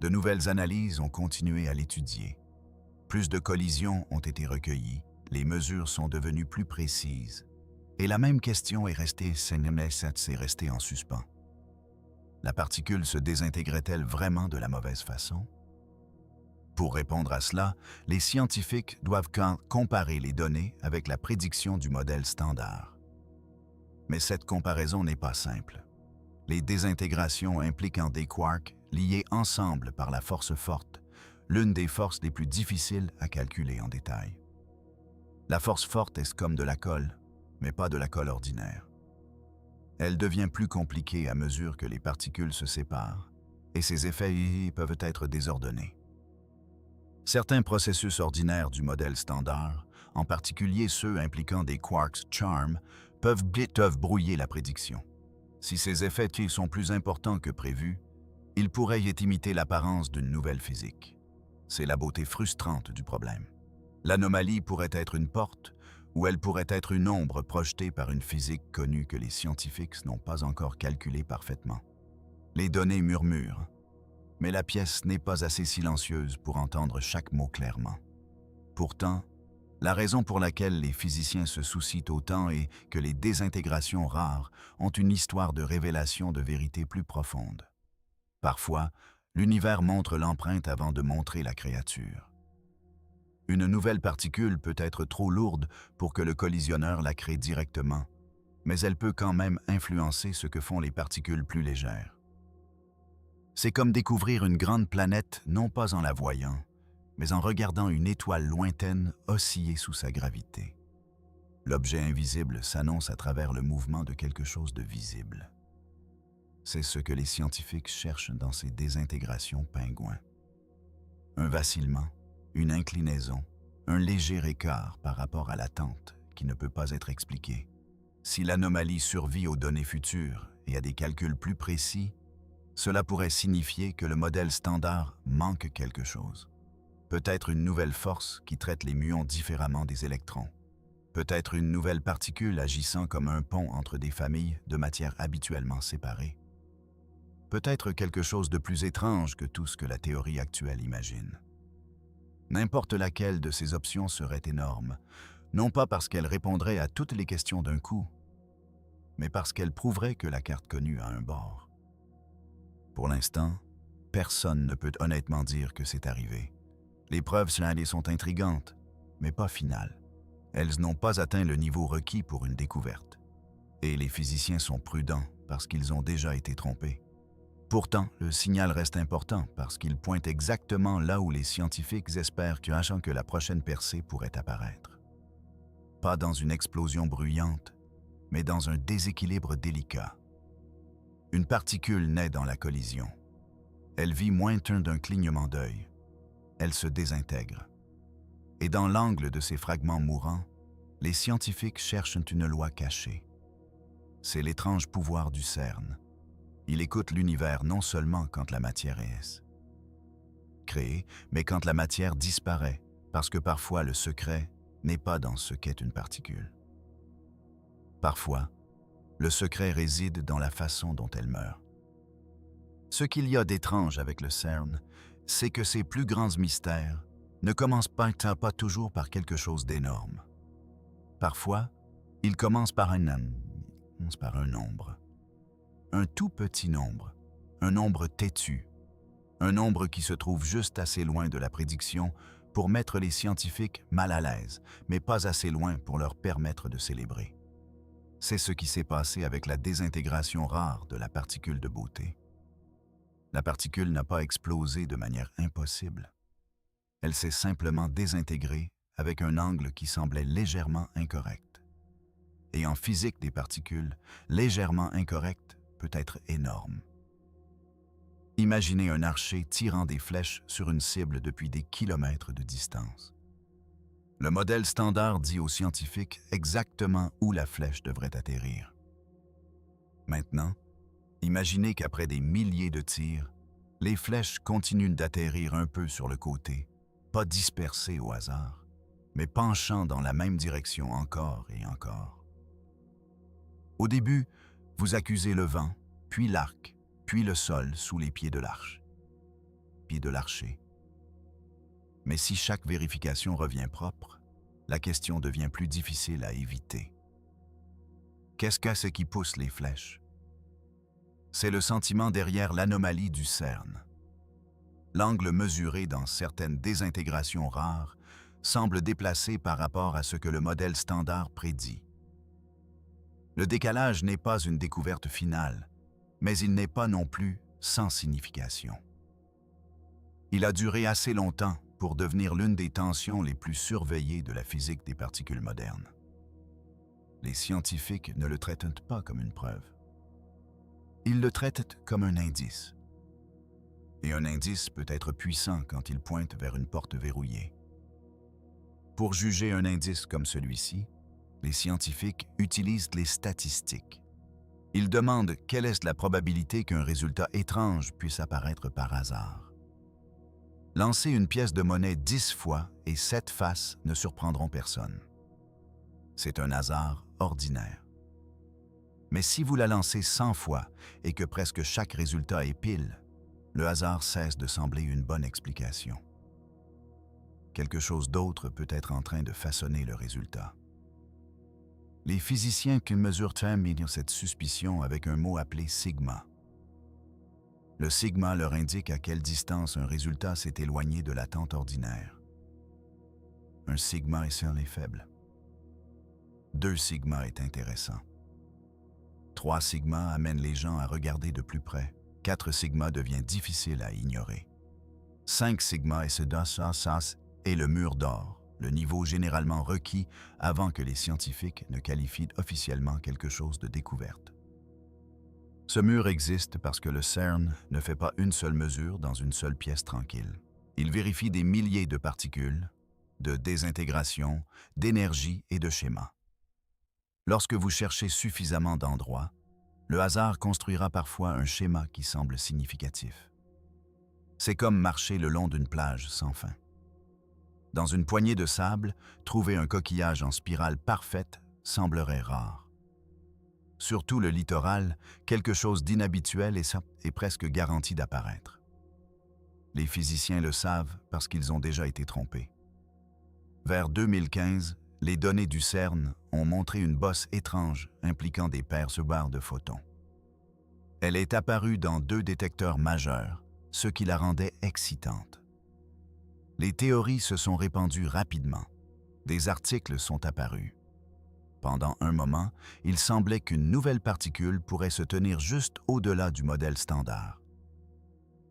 De nouvelles analyses ont continué à l'étudier. Plus de collisions ont été recueillies, les mesures sont devenues plus précises. Et la même question est restée en suspens. La particule se désintégrait-elle vraiment de la mauvaise façon? Pour répondre à cela, les scientifiques doivent comparer les données avec la prédiction du modèle standard. Mais cette comparaison n'est pas simple. Les désintégrations impliquant des quarks liés ensemble par la force forte, l'une des forces les plus difficiles à calculer en détail. La force forte est comme de la colle, mais pas de la colle ordinaire. Elle devient plus compliquée à mesure que les particules se séparent, et ses effets peuvent être désordonnés. Certains processus ordinaires du modèle standard, en particulier ceux impliquant des quarks charm, peuvent brouiller la prédiction. Si ces effets sont plus importants que prévu, ils pourraient imiter l'apparence d'une nouvelle physique. C'est la beauté frustrante du problème. L'anomalie pourrait être une porte ou elle pourrait être une ombre projetée par une physique connue que les scientifiques n'ont pas encore calculée parfaitement. Les données murmurent, mais la pièce n'est pas assez silencieuse pour entendre chaque mot clairement. Pourtant, la raison pour laquelle les physiciens se soucient autant est que les désintégrations rares ont une histoire de révélation de vérité plus profonde. Parfois, l'univers montre l'empreinte avant de montrer la créature. Une nouvelle particule peut être trop lourde pour que le collisionneur la crée directement, mais elle peut quand même influencer ce que font les particules plus légères. C'est comme découvrir une grande planète non pas en la voyant, mais en regardant une étoile lointaine osciller sous sa gravité. L'objet invisible s'annonce à travers le mouvement de quelque chose de visible. C'est ce que les scientifiques cherchent dans ces désintégrations pingouins. Un vacillement, une inclinaison, un léger écart par rapport à l'attente qui ne peut pas être expliqué. Si l'anomalie survit aux données futures et à des calculs plus précis, cela pourrait signifier que le modèle standard manque quelque chose. Peut-être une nouvelle force qui traite les muons différemment des électrons. Peut-être une nouvelle particule agissant comme un pont entre des familles de matière habituellement séparées. Peut-être quelque chose de plus étrange que tout ce que la théorie actuelle imagine. N'importe laquelle de ces options serait énorme, non pas parce qu'elle répondrait à toutes les questions d'un coup, mais parce qu'elle prouverait que la carte connue a un bord. Pour l'instant, personne ne peut honnêtement dire que c'est arrivé. Les preuves scellées sont intrigantes, mais pas finales. Elles n'ont pas atteint le niveau requis pour une découverte. Et les physiciens sont prudents parce qu'ils ont déjà été trompés. Pourtant, le signal reste important parce qu'il pointe exactement là où les scientifiques espèrent que la prochaine percée pourrait apparaître. Pas dans une explosion bruyante, mais dans un déséquilibre délicat. Une particule naît dans la collision. Elle vit moins d'un clignement d'œil. Elle se désintègre. Et dans l'angle de ces fragments mourants, les scientifiques cherchent une loi cachée. C'est l'étrange pouvoir du CERN. Il écoute l'univers non seulement quand la matière est créée, mais quand la matière disparaît, parce que parfois le secret n'est pas dans ce qu'est une particule. Parfois, le secret réside dans la façon dont elle meurt. Ce qu'il y a d'étrange avec le CERN, c'est que ses plus grands mystères ne commencent pas toujours par quelque chose d'énorme. Parfois, ils commencent par un nombre. Un tout petit nombre, un nombre têtu, un nombre qui se trouve juste assez loin de la prédiction pour mettre les scientifiques mal à l'aise, mais pas assez loin pour leur permettre de célébrer. C'est ce qui s'est passé avec la désintégration rare de la particule de beauté. La particule n'a pas explosé de manière impossible. Elle s'est simplement désintégrée avec un angle qui semblait légèrement incorrect. Et en physique des particules, légèrement incorrect peut être énorme. Imaginez un archer tirant des flèches sur une cible depuis des kilomètres de distance. Le modèle standard dit aux scientifiques exactement où la flèche devrait atterrir. Maintenant, imaginez qu'après des milliers de tirs, les flèches continuent d'atterrir un peu sur le côté, pas dispersées au hasard, mais penchant dans la même direction encore et encore. Au début, vous accusez le vent, puis l'arc, puis le sol sous les pieds de l'archer. Mais si chaque vérification revient propre, la question devient plus difficile à éviter. Qu'est-ce qui pousse les flèches? C'est le sentiment derrière l'anomalie du CERN. L'angle mesuré dans certaines désintégrations rares semble déplacé par rapport à ce que le modèle standard prédit. Le décalage n'est pas une découverte finale, mais il n'est pas non plus sans signification. Il a duré assez longtemps pour devenir l'une des tensions les plus surveillées de la physique des particules modernes. Les scientifiques ne le traitent pas comme une preuve. Ils le traitent comme un indice. Et un indice peut être puissant quand il pointe vers une porte verrouillée. Pour juger un indice comme celui-ci, les scientifiques utilisent les statistiques. Ils demandent quelle est la probabilité qu'un résultat étrange puisse apparaître par hasard. Lancer une pièce de monnaie 10 fois et 7 faces ne surprendront personne. C'est un hasard ordinaire. Mais si vous la lancez 100 fois et que presque chaque résultat est pile, le hasard cesse de sembler une bonne explication. Quelque chose d'autre peut être en train de façonner le résultat. Les physiciens qui mesurent terminent cette suspicion avec un mot appelé sigma. Le sigma leur indique à quelle distance un résultat s'est éloigné de l'attente ordinaire. Un sigma est seul et faible. 2 sigma est intéressant. 3 sigma amènent les gens à regarder de plus près. 4 sigma devient difficile à ignorer. 5 sigma et ce das est le mur d'or, le niveau généralement requis avant que les scientifiques ne qualifient officiellement quelque chose de découverte. Ce mur existe parce que le CERN ne fait pas une seule mesure dans une seule pièce tranquille. Il vérifie des milliers de particules, de désintégration, d'énergie et de schémas. Lorsque vous cherchez suffisamment d'endroits, le hasard construira parfois un schéma qui semble significatif. C'est comme marcher le long d'une plage sans fin. Dans une poignée de sable, trouver un coquillage en spirale parfaite semblerait rare. Surtout le littoral, quelque chose d'inhabituel est presque garanti d'apparaître. Les physiciens le savent parce qu'ils ont déjà été trompés. Vers 2015, les données du CERN ont montré une bosse étrange impliquant des perturbateurs de photons. Elle est apparue dans 2 détecteurs majeurs, ce qui la rendait excitante. Les théories se sont répandues rapidement. Des articles sont apparus. Pendant un moment, il semblait qu'une nouvelle particule pourrait se tenir juste au-delà du modèle standard.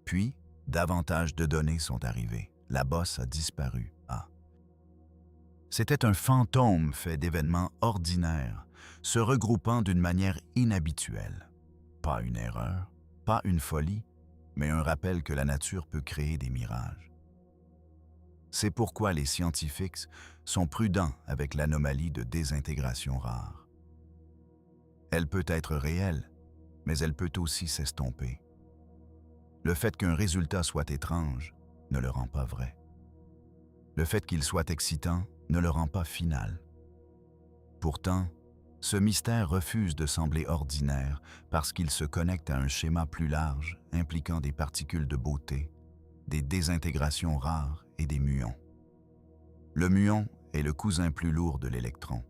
Puis, davantage de données sont arrivées. La bosse a disparu. C'était un fantôme fait d'événements ordinaires, se regroupant d'une manière inhabituelle. Pas une erreur, pas une folie, mais un rappel que la nature peut créer des mirages. C'est pourquoi les scientifiques sont prudents avec l'anomalie de désintégration rare. Elle peut être réelle, mais elle peut aussi s'estomper. Le fait qu'un résultat soit étrange ne le rend pas vrai. Le fait qu'il soit excitant ne le rend pas final. Pourtant, ce mystère refuse de sembler ordinaire parce qu'il se connecte à un schéma plus large impliquant des particules de beauté, des désintégrations rares et des muons. Le muon est le cousin plus lourd de l'électron,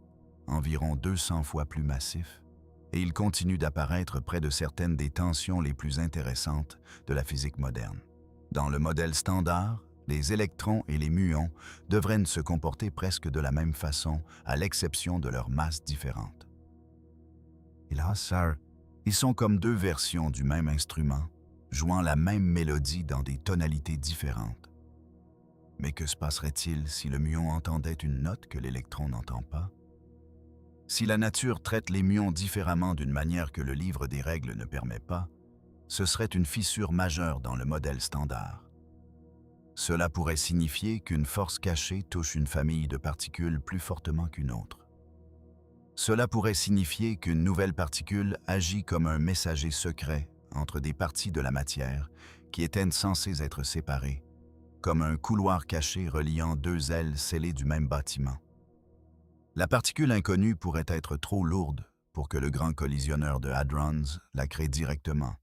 environ 200 fois plus massif, et il continue d'apparaître près de certaines des tensions les plus intéressantes de la physique moderne. Dans le modèle standard, les électrons et les muons devraient se comporter presque de la même façon, à l'exception de leur masse différente. Et là, ils sont comme 2 versions du même instrument, jouant la même mélodie dans des tonalités différentes. Mais que se passerait-il si le muon entendait une note que l'électron n'entend pas? Si la nature traite les muons différemment d'une manière que le livre des règles ne permet pas, ce serait une fissure majeure dans le modèle standard. Cela pourrait signifier qu'une force cachée touche une famille de particules plus fortement qu'une autre. Cela pourrait signifier qu'une nouvelle particule agit comme un messager secret entre des parties de la matière qui étaient censées être séparées, comme un couloir caché reliant 2 ailes scellées du même bâtiment. La particule inconnue pourrait être trop lourde pour que le grand collisionneur de hadrons la crée directement,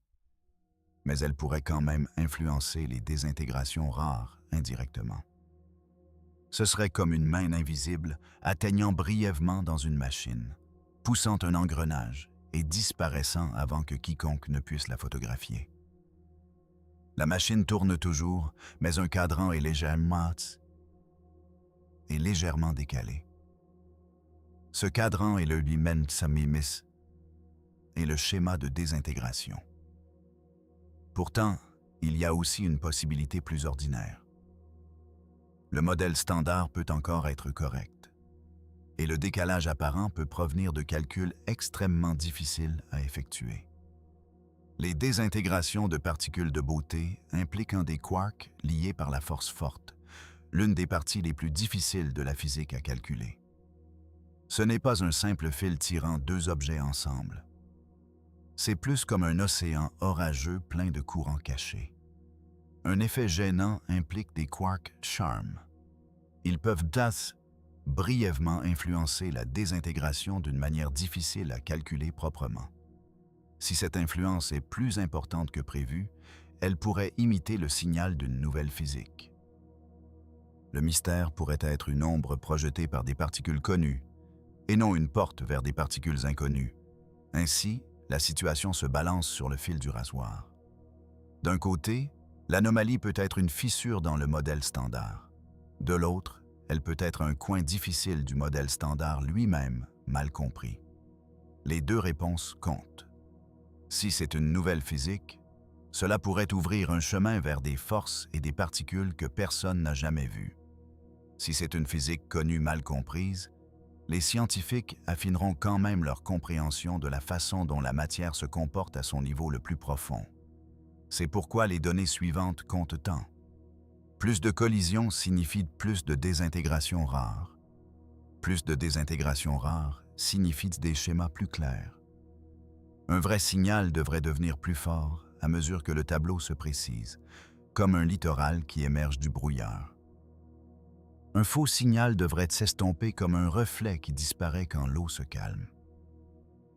mais elle pourrait quand même influencer les désintégrations rares indirectement. Ce serait comme une main invisible atteignant brièvement dans une machine, poussant un engrenage et disparaissant avant que quiconque ne puisse la photographier. La machine tourne toujours, mais un cadran est légèrement décalé. Ce cadran est le Lymen Samimis et le schéma de désintégration. Pourtant, il y a aussi une possibilité plus ordinaire. Le modèle standard peut encore être correct, et le décalage apparent peut provenir de calculs extrêmement difficiles à effectuer. Les désintégrations de particules de beauté impliquent des quarks liés par la force forte, l'une des parties les plus difficiles de la physique à calculer. Ce n'est pas un simple fil tirant 2 objets ensemble. C'est plus comme un océan orageux plein de courants cachés. Un effet gênant implique des quarks charm. Ils peuvent brièvement influencer la désintégration d'une manière difficile à calculer proprement. Si cette influence est plus importante que prévu, elle pourrait imiter le signal d'une nouvelle physique. Le mystère pourrait être une ombre projetée par des particules connues, et non une porte vers des particules inconnues. Ainsi, la situation se balance sur le fil du rasoir. D'un côté, l'anomalie peut être une fissure dans le modèle standard. De l'autre, elle peut être un coin difficile du modèle standard lui-même mal compris. Les deux réponses comptent. Si c'est une nouvelle physique, cela pourrait ouvrir un chemin vers des forces et des particules que personne n'a jamais vues. Si c'est une physique connue mal comprise, les scientifiques affineront quand même leur compréhension de la façon dont la matière se comporte à son niveau le plus profond. C'est pourquoi les données suivantes comptent tant. Plus de collisions signifie plus de désintégrations rares. Plus de désintégrations rares signifie des schémas plus clairs. Un vrai signal devrait devenir plus fort à mesure que le tableau se précise, comme un littoral qui émerge du brouillard. Un faux signal devrait s'estomper comme un reflet qui disparaît quand l'eau se calme.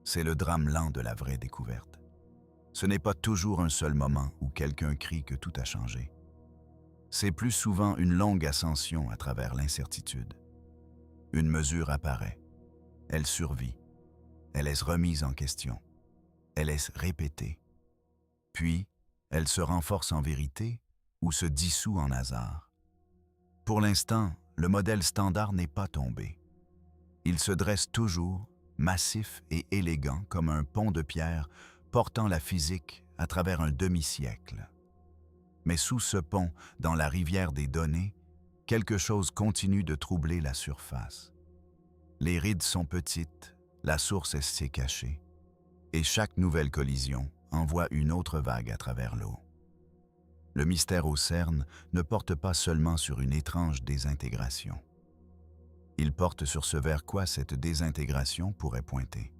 C'est le drame lent de la vraie découverte. Ce n'est pas toujours un seul moment où quelqu'un crie que tout a changé. C'est plus souvent une longue ascension à travers l'incertitude. Une mesure apparaît. Elle survit. Elle est remise en question. Elle est répétée. Puis, elle se renforce en vérité ou se dissout en hasard. Pour l'instant, le modèle standard n'est pas tombé. Il se dresse toujours, massif et élégant comme un pont de pierre portant la physique à travers un demi-siècle. Mais sous ce pont, dans la rivière des données, quelque chose continue de troubler la surface. Les rides sont petites, la source s'est cachée, et chaque nouvelle collision envoie une autre vague à travers l'eau. Le mystère au CERN ne porte pas seulement sur une étrange désintégration. Il porte sur ce vers quoi cette désintégration pourrait pointer.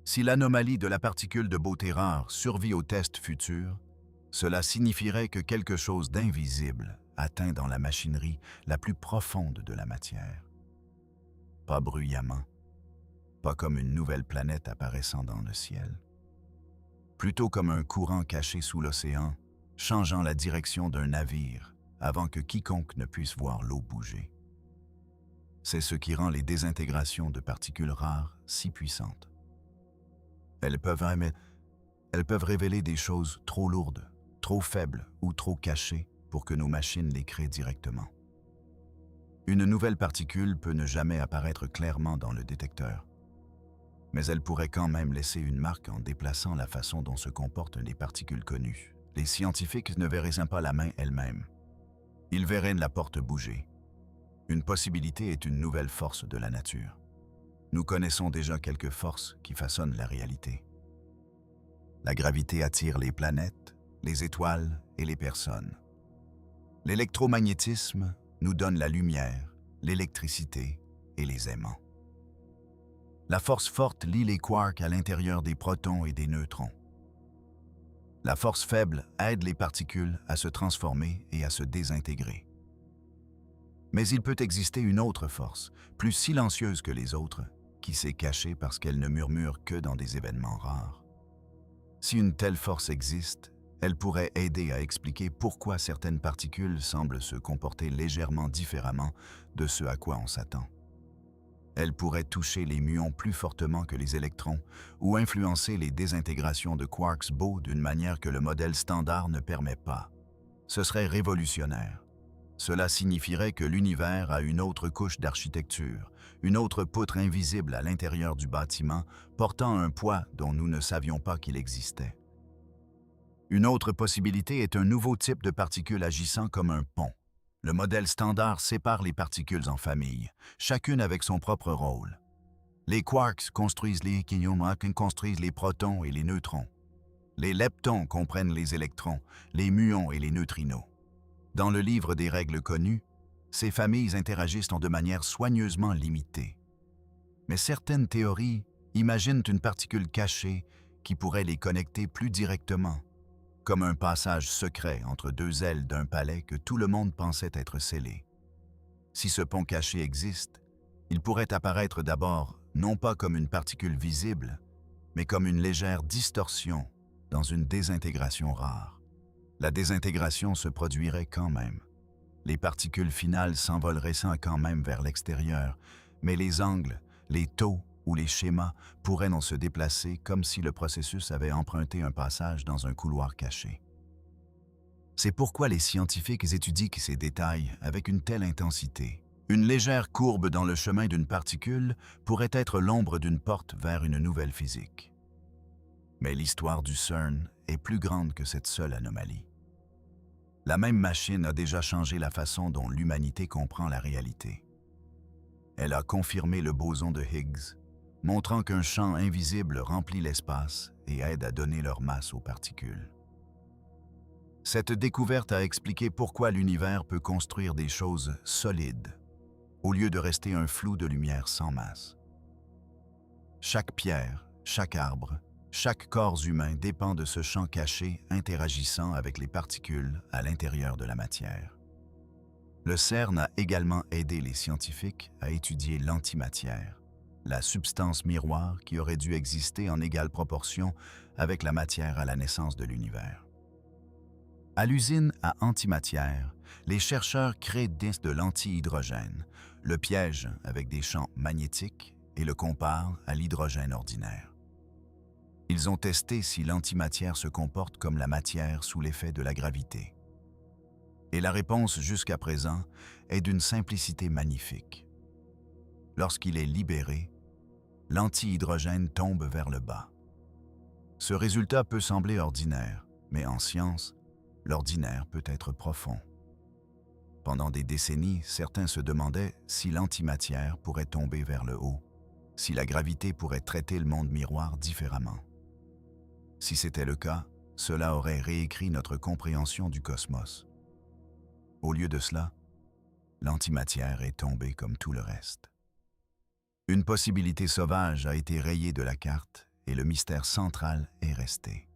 Si l'anomalie de la particule de beauté rare survit au test futur, cela signifierait que quelque chose d'invisible atteint dans la machinerie la plus profonde de la matière. Pas bruyamment, pas comme une nouvelle planète apparaissant dans le ciel. Plutôt comme un courant caché sous l'océan, changeant la direction d'un navire avant que quiconque ne puisse voir l'eau bouger. C'est ce qui rend les désintégrations de particules rares si puissantes. Elles peuvent révéler des choses trop lourdes, trop faibles ou trop cachées pour que nos machines les créent directement. Une nouvelle particule peut ne jamais apparaître clairement dans le détecteur, mais elle pourrait quand même laisser une marque en déplaçant la façon dont se comportent les particules connues. Les scientifiques ne verraient pas la main elle-même. Ils verraient la porte bouger. Une possibilité est une nouvelle force de la nature. Nous connaissons déjà quelques forces qui façonnent la réalité. La gravité attire les planètes, les étoiles et les personnes. L'électromagnétisme nous donne la lumière, l'électricité et les aimants. La force forte lie les quarks à l'intérieur des protons et des neutrons. La force faible aide les particules à se transformer et à se désintégrer. Mais il peut exister une autre force, plus silencieuse que les autres, qui s'est cachée parce qu'elle ne murmure que dans des événements rares. Si une telle force existe, elle pourrait aider à expliquer pourquoi certaines particules semblent se comporter légèrement différemment de ce à quoi on s'attend. Elle pourrait toucher les muons plus fortement que les électrons ou influencer les désintégrations de quarks beaux d'une manière que le modèle standard ne permet pas. Ce serait révolutionnaire. Cela signifierait que l'univers a une autre couche d'architecture, une autre poutre invisible à l'intérieur du bâtiment, portant un poids dont nous ne savions pas qu'il existait. Une autre possibilité est un nouveau type de particules agissant comme un pont. Le modèle standard sépare les particules en familles, chacune avec son propre rôle. Les quarks construisent les construisent les protons et les neutrons. Les leptons comprennent les électrons, les muons et les neutrinos. Dans le livre des règles connues, ces familles interagissent de manière soigneusement limitée. Mais certaines théories imaginent une particule cachée qui pourrait les connecter plus directement, comme un passage secret entre deux ailes d'un palais que tout le monde pensait être scellé. Si ce pont caché existe, il pourrait apparaître d'abord non pas comme une particule visible, mais comme une légère distorsion dans une désintégration rare. La désintégration se produirait quand même. Les particules finales s'envoleraient quand même vers l'extérieur, mais les angles, les taux ou les schémas pourraient non se déplacer comme si le processus avait emprunté un passage dans un couloir caché. C'est pourquoi les scientifiques étudient ces détails avec une telle intensité. Une légère courbe dans le chemin d'une particule pourrait être l'ombre d'une porte vers une nouvelle physique. Mais l'histoire du CERN est plus grande que cette seule anomalie. La même machine a déjà changé la façon dont l'humanité comprend la réalité. Elle a confirmé le boson de Higgs, montrant qu'un champ invisible remplit l'espace et aide à donner leur masse aux particules. Cette découverte a expliqué pourquoi l'univers peut construire des choses solides, au lieu de rester un flou de lumière sans masse. Chaque pierre, chaque arbre, chaque corps humain dépend de ce champ caché interagissant avec les particules à l'intérieur de la matière. Le CERN a également aidé les scientifiques à étudier l'antimatière, la substance miroir qui aurait dû exister en égale proportion avec la matière à la naissance de l'univers. À l'usine à antimatière, les chercheurs créent de l'antihydrogène, le piège avec des champs magnétiques et le comparent à l'hydrogène ordinaire. Ils ont testé si l'antimatière se comporte comme la matière sous l'effet de la gravité. Et la réponse jusqu'à présent est d'une simplicité magnifique. Lorsqu'il est libéré, l'antihydrogène tombe vers le bas. Ce résultat peut sembler ordinaire, mais en science, l'ordinaire peut être profond. Pendant des décennies, certains se demandaient si l'antimatière pourrait tomber vers le haut, si la gravité pourrait traiter le monde miroir différemment. Si c'était le cas, cela aurait réécrit notre compréhension du cosmos. Au lieu de cela, l'antimatière est tombée comme tout le reste. Une possibilité sauvage a été rayée de la carte et le mystère central est resté.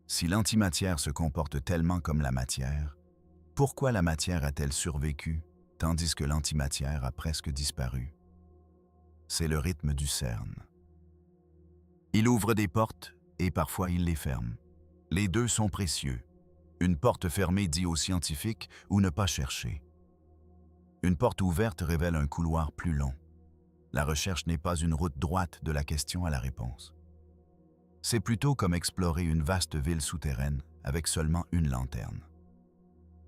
Si l'antimatière se comporte tellement comme la matière, pourquoi la matière a-t-elle survécu tandis que l'antimatière a presque disparu? C'est le rythme du CERN. Il ouvre des portes et parfois il les ferme. Les deux sont précieux. Une porte fermée dit aux scientifiques où ne pas chercher. Une porte ouverte révèle un couloir plus long. La recherche n'est pas une route droite de la question à la réponse. C'est plutôt comme explorer une vaste ville souterraine avec seulement une lanterne.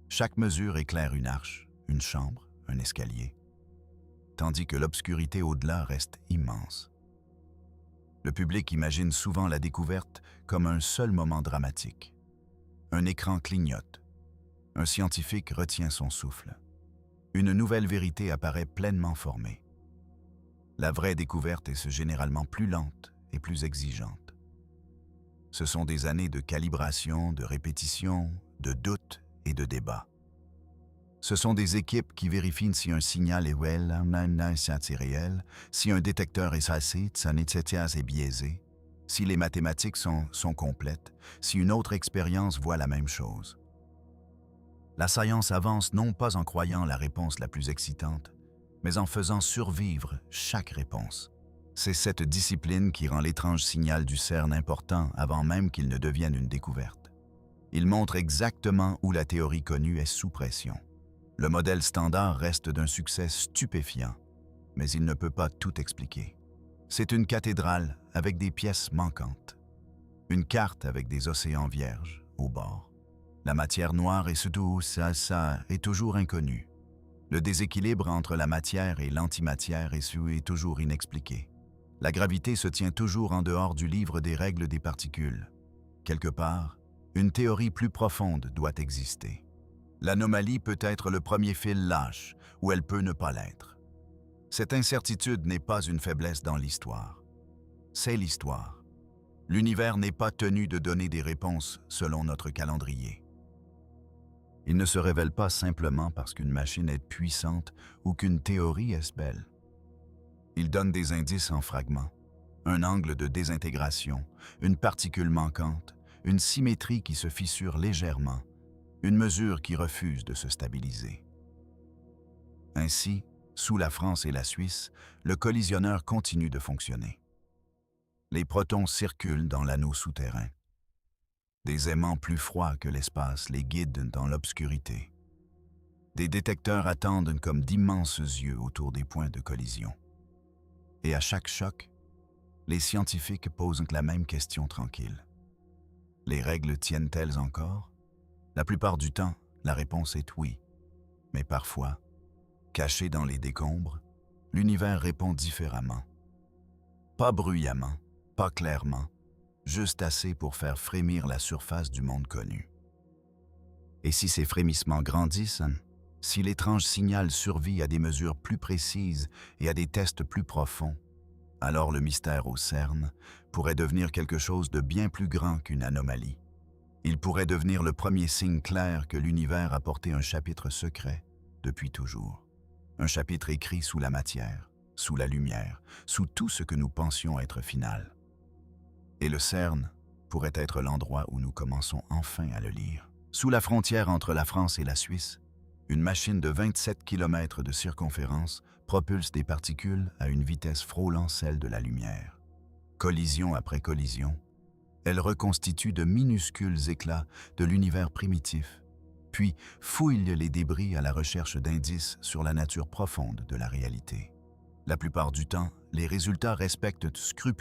Chaque mesure éclaire une arche, une chambre, un escalier, tandis que l'obscurité au-delà reste immense. Le public imagine souvent la découverte comme un seul moment dramatique. Un écran clignote. Un scientifique retient son souffle. Une nouvelle vérité apparaît pleinement formée. La vraie découverte est généralement plus lente et plus exigeante. Ce sont des années de calibration, de répétition, de doute et de débat. Ce sont des équipes qui vérifient si un signal est réel, si un détecteur est assez, est biaisé, si les mathématiques sont complètes, si une autre expérience voit la même chose. La science avance non pas en croyant la réponse la plus excitante, mais en faisant survivre chaque réponse. C'est cette discipline qui rend l'étrange signal du CERN important avant même qu'il ne devienne une découverte. Il montre exactement où la théorie connue est sous pression. Le modèle standard reste d'un succès stupéfiant, mais il ne peut pas tout expliquer. C'est une cathédrale avec des pièces manquantes. Une carte avec des océans vierges au bord. La matière noire et surtout ça est toujours inconnu. Le déséquilibre entre la matière et l'antimatière est toujours inexpliqué. La gravité se tient toujours en dehors du livre des règles des particules. Quelque part, une théorie plus profonde doit exister. L'anomalie peut être le premier fil lâche, ou elle peut ne pas l'être. Cette incertitude n'est pas une faiblesse dans l'histoire. C'est l'histoire. L'univers n'est pas tenu de donner des réponses selon notre calendrier. Il ne se révèle pas simplement parce qu'une machine est puissante ou qu'une théorie est belle. Il donne des indices en fragments, un angle de désintégration, une particule manquante, une symétrie qui se fissure légèrement, une mesure qui refuse de se stabiliser. Ainsi, sous la France et la Suisse, le collisionneur continue de fonctionner. Les protons circulent dans l'anneau souterrain. Des aimants plus froids que l'espace les guident dans l'obscurité. Des détecteurs attendent comme d'immenses yeux autour des points de collision. Et à chaque choc, les scientifiques posent la même question tranquille. Les règles tiennent-elles encore? La plupart du temps, la réponse est oui. Mais parfois, caché dans les décombres, l'univers répond différemment. Pas bruyamment, pas clairement, juste assez pour faire frémir la surface du monde connu. Et si ces frémissements grandissent, si l'étrange signal survit à des mesures plus précises et à des tests plus profonds, alors le mystère au CERN pourrait devenir quelque chose de bien plus grand qu'une anomalie. Il pourrait devenir le premier signe clair que l'univers a porté un chapitre secret depuis toujours. Un chapitre écrit sous la matière, sous la lumière, sous tout ce que nous pensions être final. Et le CERN pourrait être l'endroit où nous commençons enfin à le lire. Sous la frontière entre la France et la Suisse, une machine de 27 km de circonférence propulse des particules à une vitesse frôlant celle de la lumière. Collision après collision, elle reconstitue de minuscules éclats de l'univers primitif, puis fouille les débris à la recherche d'indices sur la nature profonde de la réalité. La plupart du temps, les résultats respectent scrupuleusement